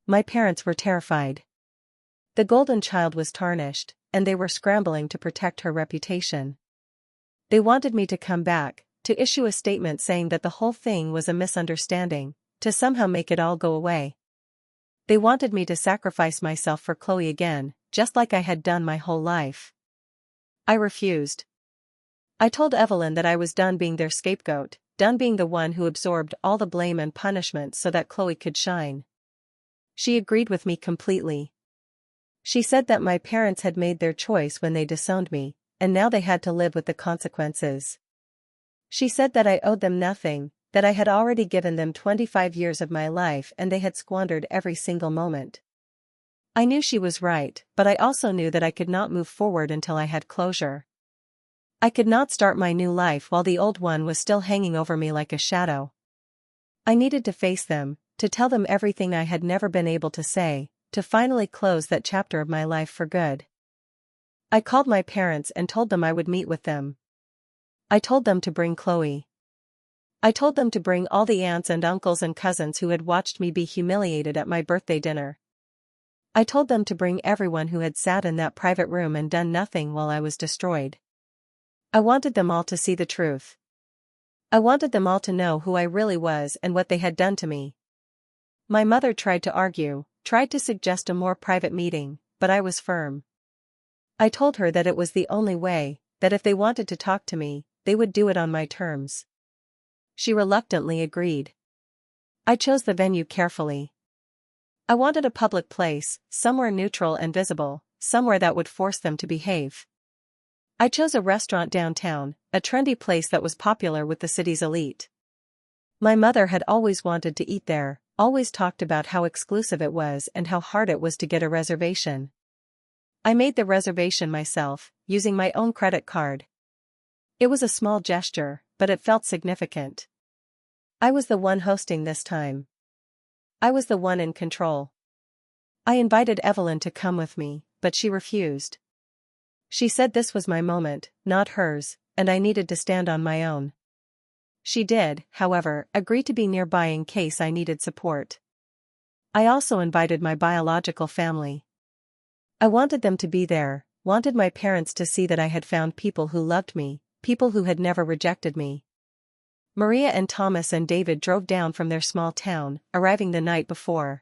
My parents were terrified. The golden child was tarnished, and they were scrambling to protect her reputation. They wanted me to come back, to issue a statement saying that the whole thing was a misunderstanding, to somehow make it all go away. They wanted me to sacrifice myself for Chloe again, just like I had done my whole life. I refused. I told Evelyn that I was done being their scapegoat, done being the one who absorbed all the blame and punishment so that Chloe could shine. She agreed with me completely. She said that my parents had made their choice when they disowned me, and now they had to live with the consequences. She said that I owed them nothing, that I had already given them 25 years of my life and they had squandered every single moment. I knew she was right, but I also knew that I could not move forward until I had closure. I could not start my new life while the old one was still hanging over me like a shadow. I needed to face them, to tell them everything I had never been able to say, to finally close that chapter of my life for good. I called my parents and told them I would meet with them. I told them to bring Chloe. I told them to bring all the aunts and uncles and cousins who had watched me be humiliated at my birthday dinner. I told them to bring everyone who had sat in that private room and done nothing while I was destroyed. I wanted them all to see the truth. I wanted them all to know who I really was and what they had done to me. My mother tried to argue, tried to suggest a more private meeting, but I was firm. I told her that it was the only way, that if they wanted to talk to me, they would do it on my terms. She reluctantly agreed. I chose the venue carefully. I wanted a public place, somewhere neutral and visible, somewhere that would force them to behave. I chose a restaurant downtown, a trendy place that was popular with the city's elite. My mother had always wanted to eat there, always talked about how exclusive it was and how hard it was to get a reservation. I made the reservation myself, using my own credit card. It was a small gesture, but it felt significant. I was the one hosting this time. I was the one in control. I invited Evelyn to come with me, but she refused. She said this was my moment, not hers, and I needed to stand on my own. She did, however, agree to be nearby in case I needed support. I also invited my biological family. I wanted them to be there, wanted my parents to see that I had found people who loved me, people who had never rejected me. Maria and Thomas and David drove down from their small town, arriving the night before.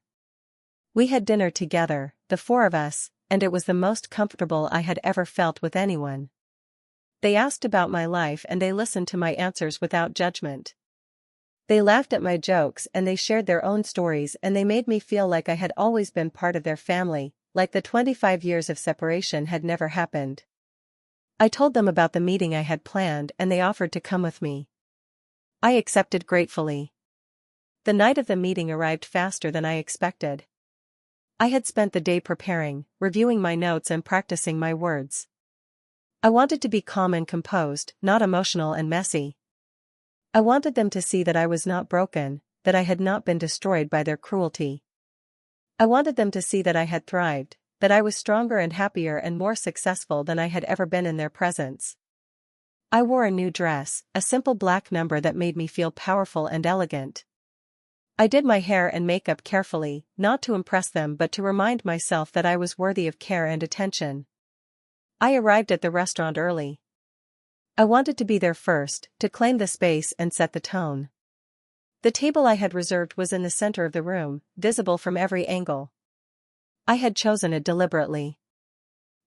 We had dinner together, the four of us, and it was the most comfortable I had ever felt with anyone. They asked about my life and they listened to my answers without judgment. They laughed at my jokes and they shared their own stories and they made me feel like I had always been part of their family, like the 25 years of separation had never happened. I told them about the meeting I had planned and they offered to come with me. I accepted gratefully. The night of the meeting arrived faster than I expected. I had spent the day preparing, reviewing my notes and practicing my words. I wanted to be calm and composed, not emotional and messy. I wanted them to see that I was not broken, that I had not been destroyed by their cruelty. I wanted them to see that I had thrived, that I was stronger and happier and more successful than I had ever been in their presence. I wore a new dress, a simple black number that made me feel powerful and elegant. I did my hair and makeup carefully, not to impress them but to remind myself that I was worthy of care and attention. I arrived at the restaurant early. I wanted to be there first, to claim the space and set the tone. The table I had reserved was in the center of the room, visible from every angle. I had chosen it deliberately.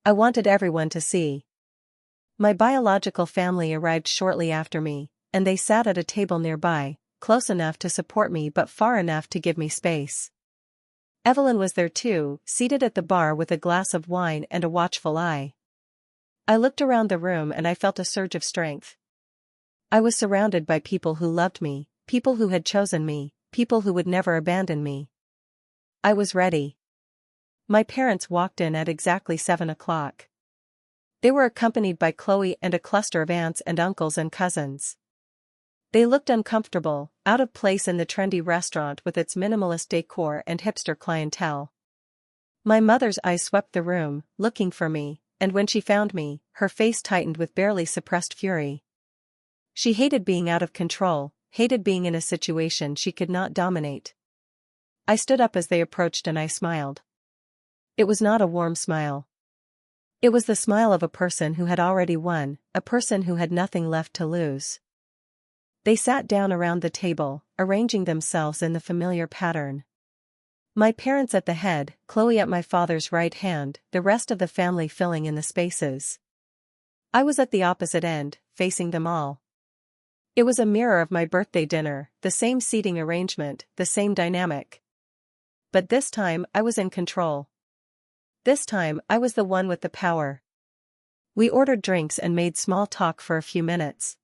I wanted everyone to see. My biological family arrived shortly after me, and they sat at a table nearby, close enough to support me but far enough to give me space. Evelyn was there too, seated at the bar with a glass of wine and a watchful eye. I looked around the room and I felt a surge of strength. I was surrounded by people who loved me, people who had chosen me, people who would never abandon me. I was ready. My parents walked in at exactly 7 o'clock. They were accompanied by Chloe and a cluster of aunts and uncles and cousins. They looked uncomfortable, out of place in the trendy restaurant with its minimalist decor and hipster clientele. My mother's eyes swept the room, looking for me, and when she found me, her face tightened with barely suppressed fury. She hated being out of control, hated being in a situation she could not dominate. I stood up as they approached and I smiled. It was not a warm smile. It was the smile of a person who had already won, a person who had nothing left to lose. They sat down around the table, arranging themselves in the familiar pattern. My parents at the head, Chloe at my father's right hand, the rest of the family filling in the spaces. I was at the opposite end, facing them all. It was a mirror of my birthday dinner, the same seating arrangement, the same dynamic. But this time I was in control. This time I was the one with the power. We ordered drinks and made small talk for a few minutes.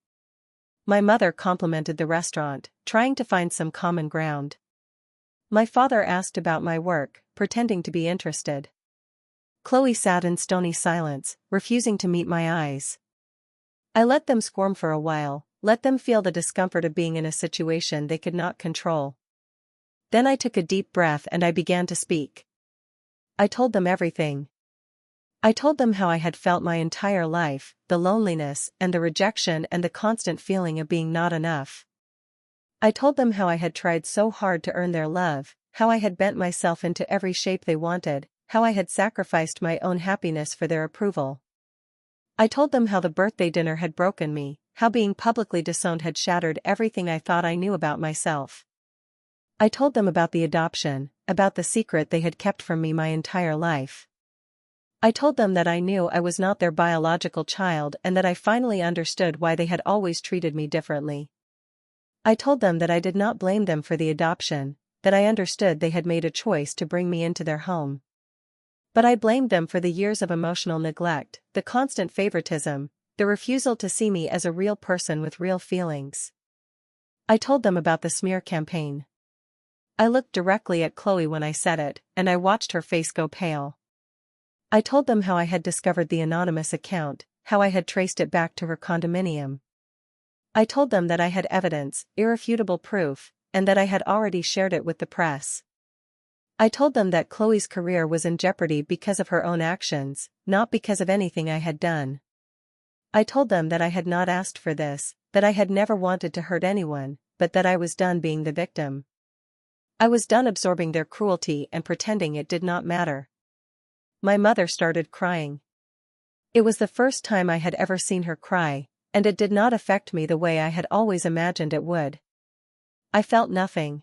My mother complimented the restaurant, trying to find some common ground. My father asked about my work, pretending to be interested. Chloe sat in stony silence, refusing to meet my eyes. I let them squirm for a while, let them feel the discomfort of being in a situation they could not control. Then I took a deep breath and I began to speak. I told them everything. I told them how I had felt my entire life, the loneliness and the rejection and the constant feeling of being not enough. I told them how I had tried so hard to earn their love, how I had bent myself into every shape they wanted, how I had sacrificed my own happiness for their approval. I told them how the birthday dinner had broken me, how being publicly disowned had shattered everything I thought I knew about myself. I told them about the adoption, about the secret they had kept from me my entire life. I told them that I knew I was not their biological child and that I finally understood why they had always treated me differently. I told them that I did not blame them for the adoption, that I understood they had made a choice to bring me into their home. But I blamed them for the years of emotional neglect, the constant favoritism, the refusal to see me as a real person with real feelings. I told them about the smear campaign. I looked directly at Chloe when I said it, and I watched her face go pale. I told them how I had discovered the anonymous account, how I had traced it back to her condominium. I told them that I had evidence, irrefutable proof, and that I had already shared it with the press. I told them that Chloe's career was in jeopardy because of her own actions, not because of anything I had done. I told them that I had not asked for this, that I had never wanted to hurt anyone, but that I was done being the victim. I was done absorbing their cruelty and pretending it did not matter. My mother started crying. It was the first time I had ever seen her cry, and it did not affect me the way I had always imagined it would. I felt nothing.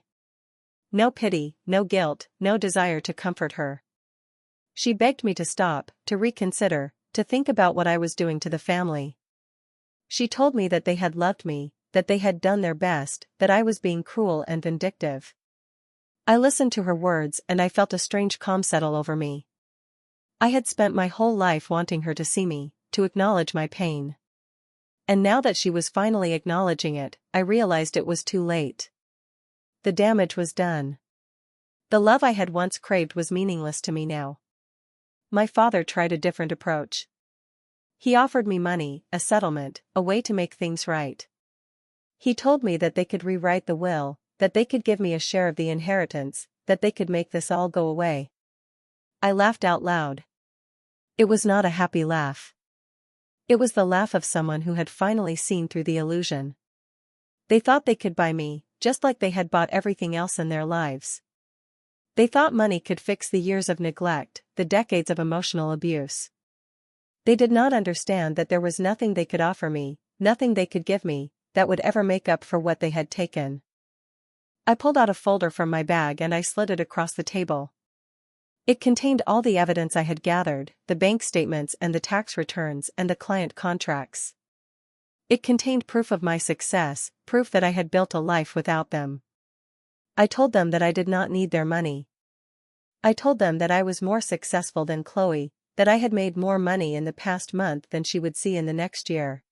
No pity, no guilt, no desire to comfort her. She begged me to stop, to reconsider, to think about what I was doing to the family. She told me that they had loved me, that they had done their best, that I was being cruel and vindictive. I listened to her words and I felt a strange calm settle over me. I had spent my whole life wanting her to see me, to acknowledge my pain. And now that she was finally acknowledging it, I realized it was too late. The damage was done. The love I had once craved was meaningless to me now. My father tried a different approach. He offered me money, a settlement, a way to make things right. He told me that they could rewrite the will, that they could give me a share of the inheritance, that they could make this all go away. I laughed out loud. It was not a happy laugh. It was the laugh of someone who had finally seen through the illusion. They thought they could buy me, just like they had bought everything else in their lives. They thought money could fix the years of neglect, the decades of emotional abuse. They did not understand that there was nothing they could offer me, nothing they could give me, that would ever make up for what they had taken. I pulled out a folder from my bag and I slid it across the table. It contained all the evidence I had gathered, the bank statements and the tax returns and the client contracts. It contained proof of my success, proof that I had built a life without them. I told them that I did not need their money. I told them that I was more successful than Chloe, that I had made more money in the past month than she would see in the next year.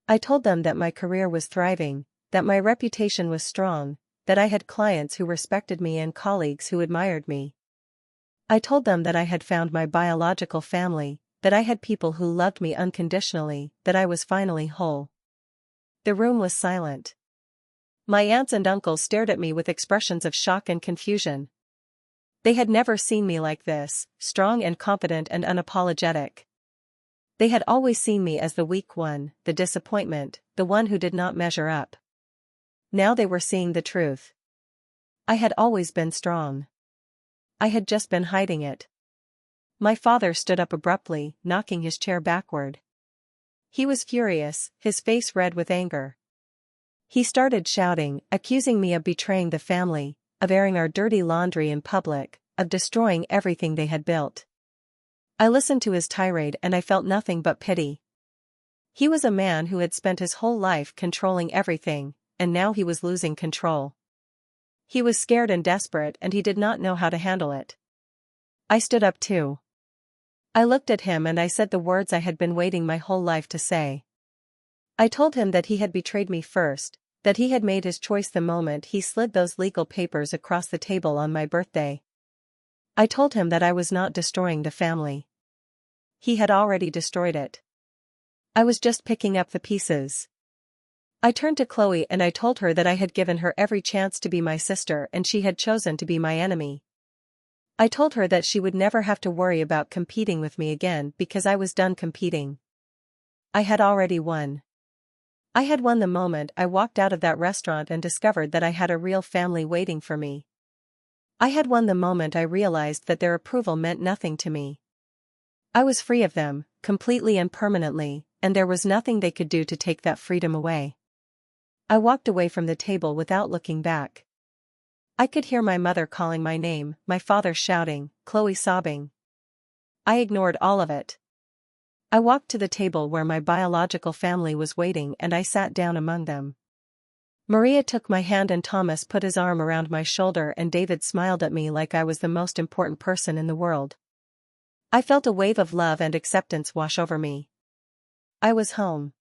I told them that my career was thriving, that my reputation was strong, that I had clients who respected me and colleagues who admired me. I told them that I had found my biological family, that I had people who loved me unconditionally, that I was finally whole. The room was silent. My aunts and uncles stared at me with expressions of shock and confusion. They had never seen me like this, strong and confident and unapologetic. They had always seen me as the weak one, the disappointment, the one who did not measure up. Now they were seeing the truth. I had always been strong. I had just been hiding it. My father stood up abruptly, knocking his chair backward. He was furious, his face red with anger. He started shouting, accusing me of betraying the family, of airing our dirty laundry in public, of destroying everything they had built. I listened to his tirade and I felt nothing but pity. He was a man who had spent his whole life controlling everything, and now he was losing control. He was scared and desperate and he did not know how to handle it. I stood up too. I looked at him and I said the words I had been waiting my whole life to say. I told him that he had betrayed me first, that he had made his choice the moment he slid those legal papers across the table on my birthday. I told him that I was not destroying the family. He had already destroyed it. I was just picking up the pieces. I turned to Chloe and I told her that I had given her every chance to be my sister and she had chosen to be my enemy. I told her that she would never have to worry about competing with me again because I was done competing. I had already won. I had won the moment I walked out of that restaurant and discovered that I had a real family waiting for me. I had won the moment I realized that their approval meant nothing to me. I was free of them, completely and permanently, and there was nothing they could do to take that freedom away. I walked away from the table without looking back. I could hear my mother calling my name, my father shouting, Chloe sobbing. I ignored all of it. I walked to the table where my biological family was waiting and I sat down among them. Maria took my hand and Thomas put his arm around my shoulder and David smiled at me like I was the most important person in the world. I felt a wave of love and acceptance wash over me. I was home.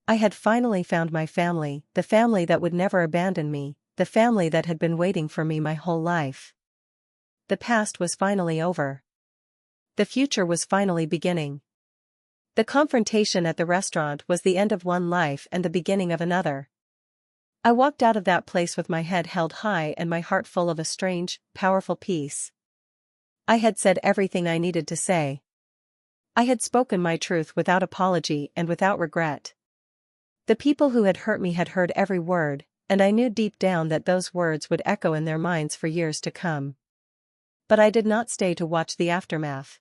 I had finally found my family, the family that would never abandon me, the family that had been waiting for me my whole life. The past was finally over. The future was finally beginning. The confrontation at the restaurant was the end of one life and the beginning of another. I walked out of that place with my head held high and my heart full of a strange, powerful peace. I had said everything I needed to say. I had spoken my truth without apology and without regret. The people who had hurt me had heard every word, and I knew deep down that those words would echo in their minds for years to come. But I did not stay to watch the aftermath.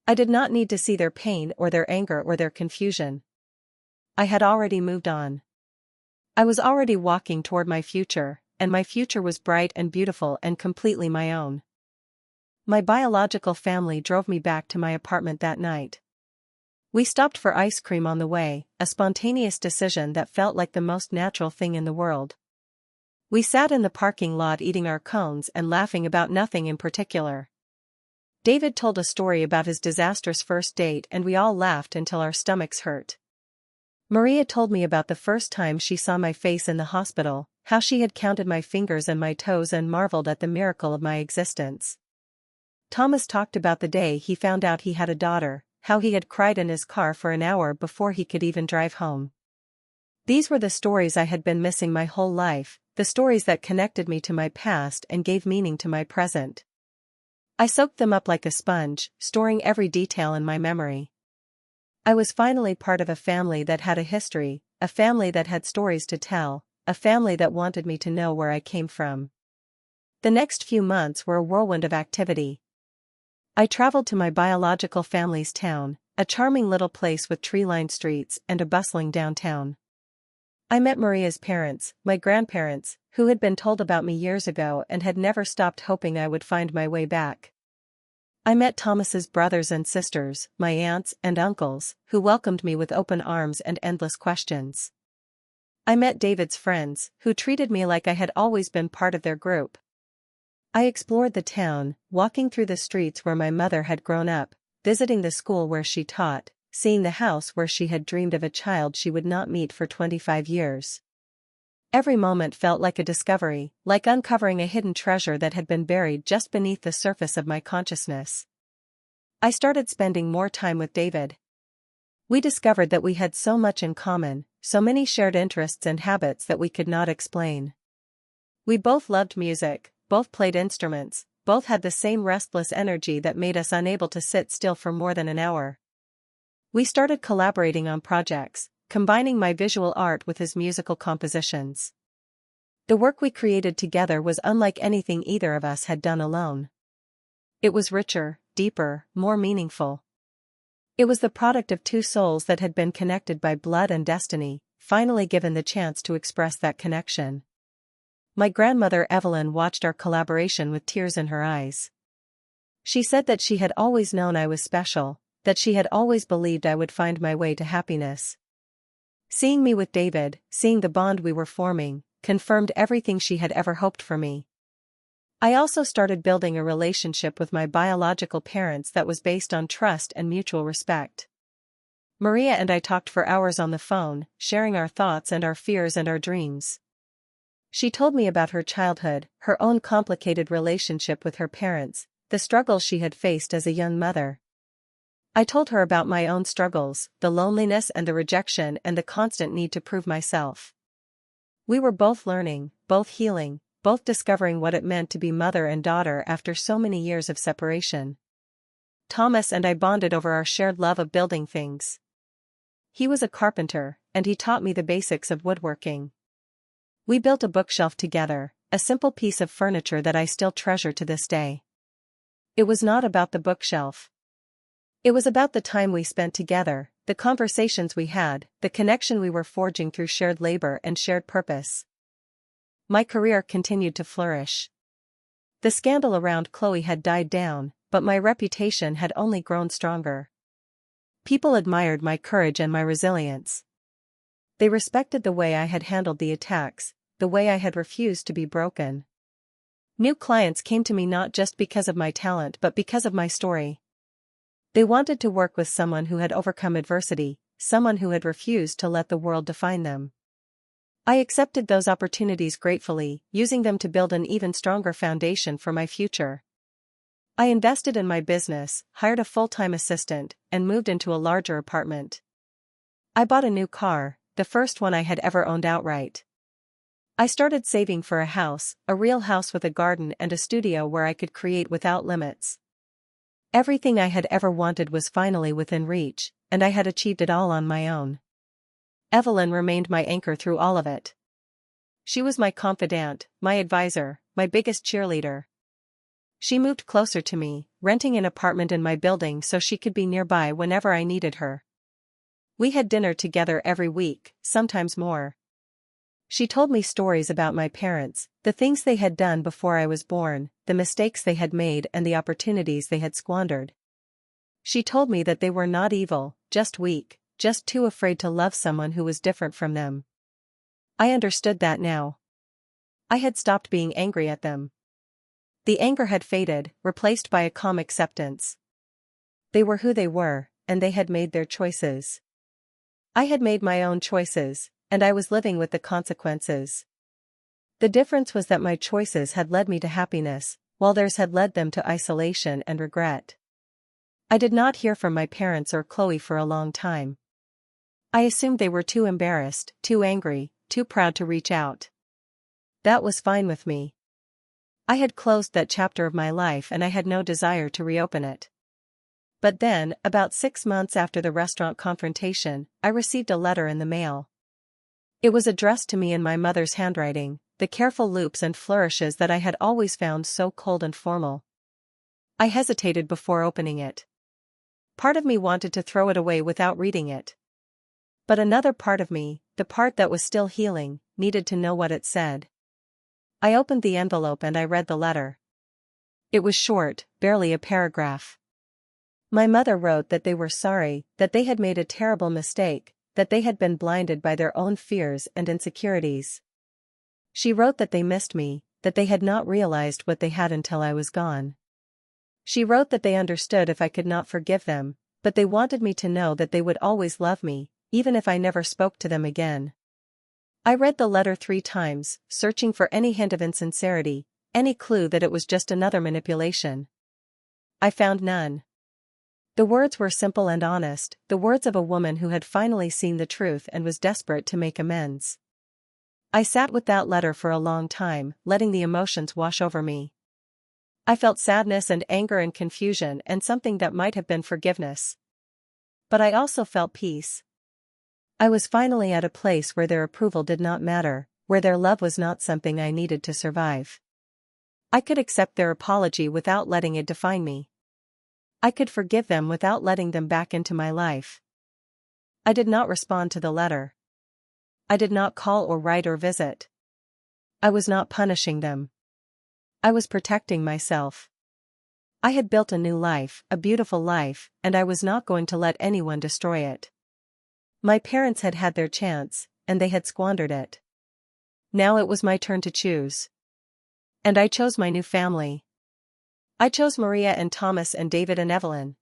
I did not need to see their pain or their anger or their confusion. I had already moved on. I was already walking toward my future, and my future was bright and beautiful and completely my own. My biological family drove me back to my apartment that night. We stopped for ice cream on the way, a spontaneous decision that felt like the most natural thing in the world. We sat in the parking lot eating our cones and laughing about nothing in particular. David told a story about his disastrous first date and we all laughed until our stomachs hurt. Maria told me about the first time she saw my face in the hospital, how she had counted my fingers and my toes and marveled at the miracle of my existence. Thomas talked about the day he found out he had a daughter, how he had cried in his car for an hour before he could even drive home. These were the stories I had been missing my whole life, the stories that connected me to my past and gave meaning to my present. I soaked them up like a sponge, storing every detail in my memory. I was finally part of a family that had a history, a family that had stories to tell, a family that wanted me to know where I came from. The next few months were a whirlwind of activity. I traveled to my biological family's town, a charming little place with tree-lined streets and a bustling downtown. I met Maria's parents, my grandparents, who had been told about me years ago and had never stopped hoping I would find my way back. I met Thomas's brothers and sisters, my aunts and uncles, who welcomed me with open arms and endless questions. I met David's friends, who treated me like I had always been part of their group. I explored the town, walking through the streets where my mother had grown up, visiting the school where she taught, seeing the house where she had dreamed of a child she would not meet for 25 years. Every moment felt like a discovery, like uncovering a hidden treasure that had been buried just beneath the surface of my consciousness. I started spending more time with David. We discovered that we had so much in common, so many shared interests and habits that we could not explain. We both loved music, both played instruments, both had the same restless energy that made us unable to sit still for more than an hour. We started collaborating on projects, combining my visual art with his musical compositions. The work we created together was unlike anything either of us had done alone. It was richer, deeper, more meaningful. It was the product of two souls that had been connected by blood and destiny, finally given the chance to express that connection. My grandmother Evelyn watched our collaboration with tears in her eyes. She said that she had always known I was special, that she had always believed I would find my way to happiness. Seeing me with David, seeing the bond we were forming, confirmed everything she had ever hoped for me. I also started building a relationship with my biological parents that was based on trust and mutual respect. Maria and I talked for hours on the phone, sharing our thoughts and our fears and our dreams. She told me about her childhood, her own complicated relationship with her parents, the struggles she had faced as a young mother. I told her about my own struggles, the loneliness and the rejection and the constant need to prove myself. We were both learning, both healing, both discovering what it meant to be mother and daughter after so many years of separation. Thomas and I bonded over our shared love of building things. He was a carpenter, and he taught me the basics of woodworking. We built a bookshelf together, a simple piece of furniture that I still treasure to this day. It was not about the bookshelf. It was about the time we spent together, the conversations we had, the connection we were forging through shared labor and shared purpose. My career continued to flourish. The scandal around Chloe had died down, but my reputation had only grown stronger. People admired my courage and my resilience. They respected the way I had handled the attacks, the way I had refused to be broken. New clients came to me not just because of my talent but because of my story. They wanted to work with someone who had overcome adversity, someone who had refused to let the world define them. I accepted those opportunities gratefully, using them to build an even stronger foundation for my future. I invested in my business, hired a full-time assistant, and moved into a larger apartment. I bought a new car, the first one I had ever owned outright. I started saving for a house, a real house with a garden and a studio where I could create without limits. Everything I had ever wanted was finally within reach, and I had achieved it all on my own. Evelyn remained my anchor through all of it. She was my confidant, my advisor, my biggest cheerleader. She moved closer to me, renting an apartment in my building so she could be nearby whenever I needed her. We had dinner together every week, sometimes more. She told me stories about my parents, the things they had done before I was born, the mistakes they had made and the opportunities they had squandered. She told me that they were not evil, just weak, just too afraid to love someone who was different from them. I understood that now. I had stopped being angry at them. The anger had faded, replaced by a calm acceptance. They were who they were, and they had made their choices. I had made my own choices, and I was living with the consequences. The difference was that my choices had led me to happiness, while theirs had led them to isolation and regret. I did not hear from my parents or Chloe for a long time. I assumed they were too embarrassed, too angry, too proud to reach out. That was fine with me. I had closed that chapter of my life and I had no desire to reopen it. But then, about 6 months after the restaurant confrontation, I received a letter in the mail. It was addressed to me in my mother's handwriting, the careful loops and flourishes that I had always found so cold and formal. I hesitated before opening it. Part of me wanted to throw it away without reading it. But another part of me, the part that was still healing, needed to know what it said. I opened the envelope and I read the letter. It was short, barely a paragraph. My mother wrote that they were sorry, that they had made a terrible mistake, that they had been blinded by their own fears and insecurities. She wrote that they missed me, that they had not realized what they had until I was gone. She wrote that they understood if I could not forgive them, but they wanted me to know that they would always love me, even if I never spoke to them again. I read the letter 3 times, searching for any hint of insincerity, any clue that it was just another manipulation. I found none. The words were simple and honest, the words of a woman who had finally seen the truth and was desperate to make amends. I sat with that letter for a long time, letting the emotions wash over me. I felt sadness and anger and confusion and something that might have been forgiveness. But I also felt peace. I was finally at a place where their approval did not matter, where their love was not something I needed to survive. I could accept their apology without letting it define me. I could forgive them without letting them back into my life. I did not respond to the letter. I did not call or write or visit. I was not punishing them. I was protecting myself. I had built a new life, a beautiful life, and I was not going to let anyone destroy it. My parents had had their chance, and they had squandered it. Now it was my turn to choose. And I chose my new family. I chose Maria and Thomas and David and Evelyn.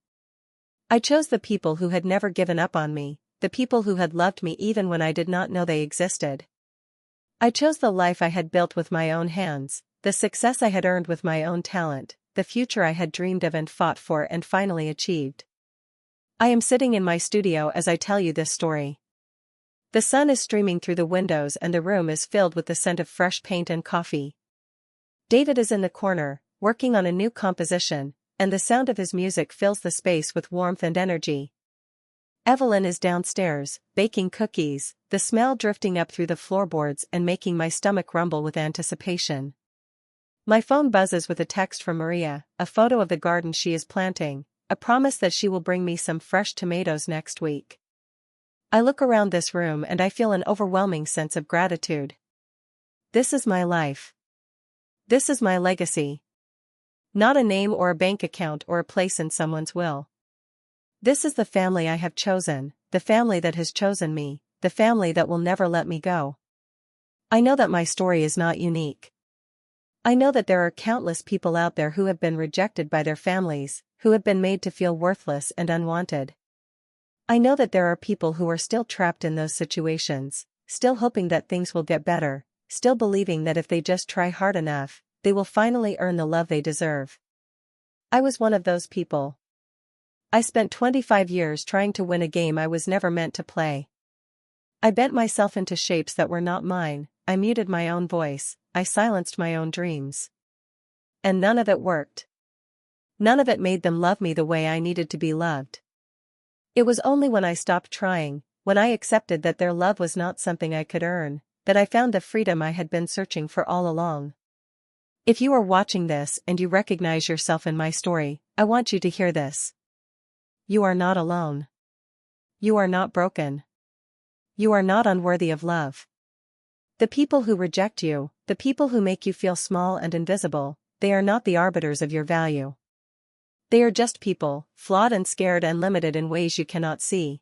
I chose the people who had never given up on me, the people who had loved me even when I did not know they existed. I chose the life I had built with my own hands, the success I had earned with my own talent, the future I had dreamed of and fought for and finally achieved. I am sitting in my studio as I tell you this story. The sun is streaming through the windows and the room is filled with the scent of fresh paint and coffee. David is in the corner, working on a new composition, and the sound of his music fills the space with warmth and energy. Evelyn is downstairs, baking cookies, the smell drifting up through the floorboards and making my stomach rumble with anticipation. My phone buzzes with a text from Maria, a photo of the garden she is planting, a promise that she will bring me some fresh tomatoes next week. I look around this room and I feel an overwhelming sense of gratitude. This is my life. This is my legacy. Not a name or a bank account or a place in someone's will. This is the family I have chosen, the family that has chosen me, the family that will never let me go. I know that my story is not unique. I know that there are countless people out there who have been rejected by their families, who have been made to feel worthless and unwanted. I know that there are people who are still trapped in those situations, still hoping that things will get better, still believing that if they just try hard enough, they will finally earn the love they deserve. I was one of those people. I spent 25 years trying to win a game I was never meant to play. I bent myself into shapes that were not mine, I muted my own voice, I silenced my own dreams. And none of it worked. None of it made them love me the way I needed to be loved. It was only when I stopped trying, when I accepted that their love was not something I could earn, that I found the freedom I had been searching for all along. If you are watching this and you recognize yourself in my story, I want you to hear this. You are not alone. You are not broken. You are not unworthy of love. The people who reject you, the people who make you feel small and invisible, they are not the arbiters of your value. They are just people, flawed and scared and limited in ways you cannot see.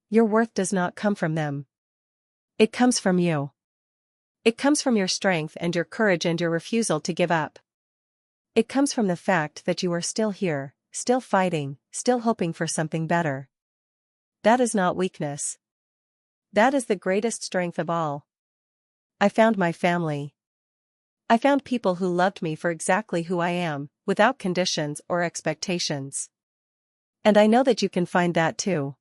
Your worth does not come from them. It comes from you. It comes from your strength and your courage and your refusal to give up. It comes from the fact that you are still here, still fighting, still hoping for something better. That is not weakness. That is the greatest strength of all. I found my family. I found people who loved me for exactly who I am, without conditions or expectations. And I know that you can find that too.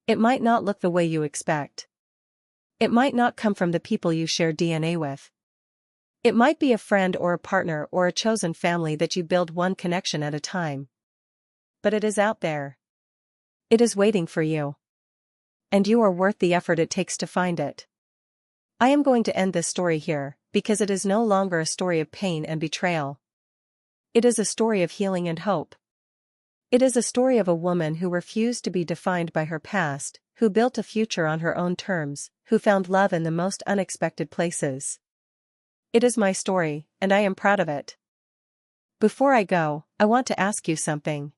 It might not look the way you expect. It might not come from the people you share DNA with. It might be a friend or a partner or a chosen family that you build one connection at a time. But it is out there. It is waiting for you. And you are worth the effort it takes to find it. I am going to end this story here, because it is no longer a story of pain and betrayal. It is a story of healing and hope. It is a story of a woman who refused to be defined by her past, who built a future on her own terms, who found love in the most unexpected places. It is my story, and I am proud of it. Before I go, I want to ask you something.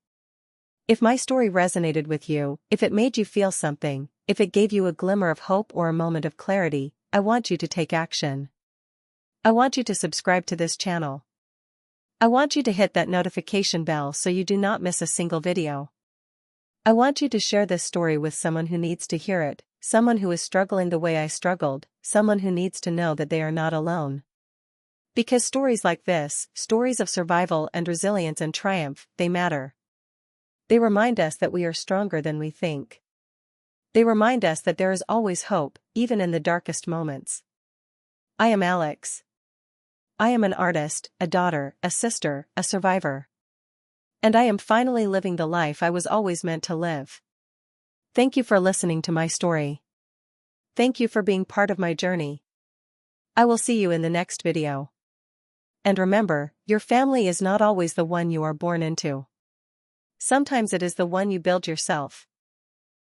If my story resonated with you, if it made you feel something, if it gave you a glimmer of hope or a moment of clarity, I want you to take action. I want you to subscribe to this channel. I want you to hit that notification bell so you do not miss a single video. I want you to share this story with someone who needs to hear it, someone who is struggling the way I struggled, someone who needs to know that they are not alone. Because stories like this, stories of survival and resilience and triumph, they matter. They remind us that we are stronger than we think. They remind us that there is always hope, even in the darkest moments. I am Alex. I am an artist, a daughter, a sister, a survivor. And I am finally living the life I was always meant to live. Thank you for listening to my story. Thank you for being part of my journey. I will see you in the next video. And remember, your family is not always the one you are born into. Sometimes it is the one you build yourself.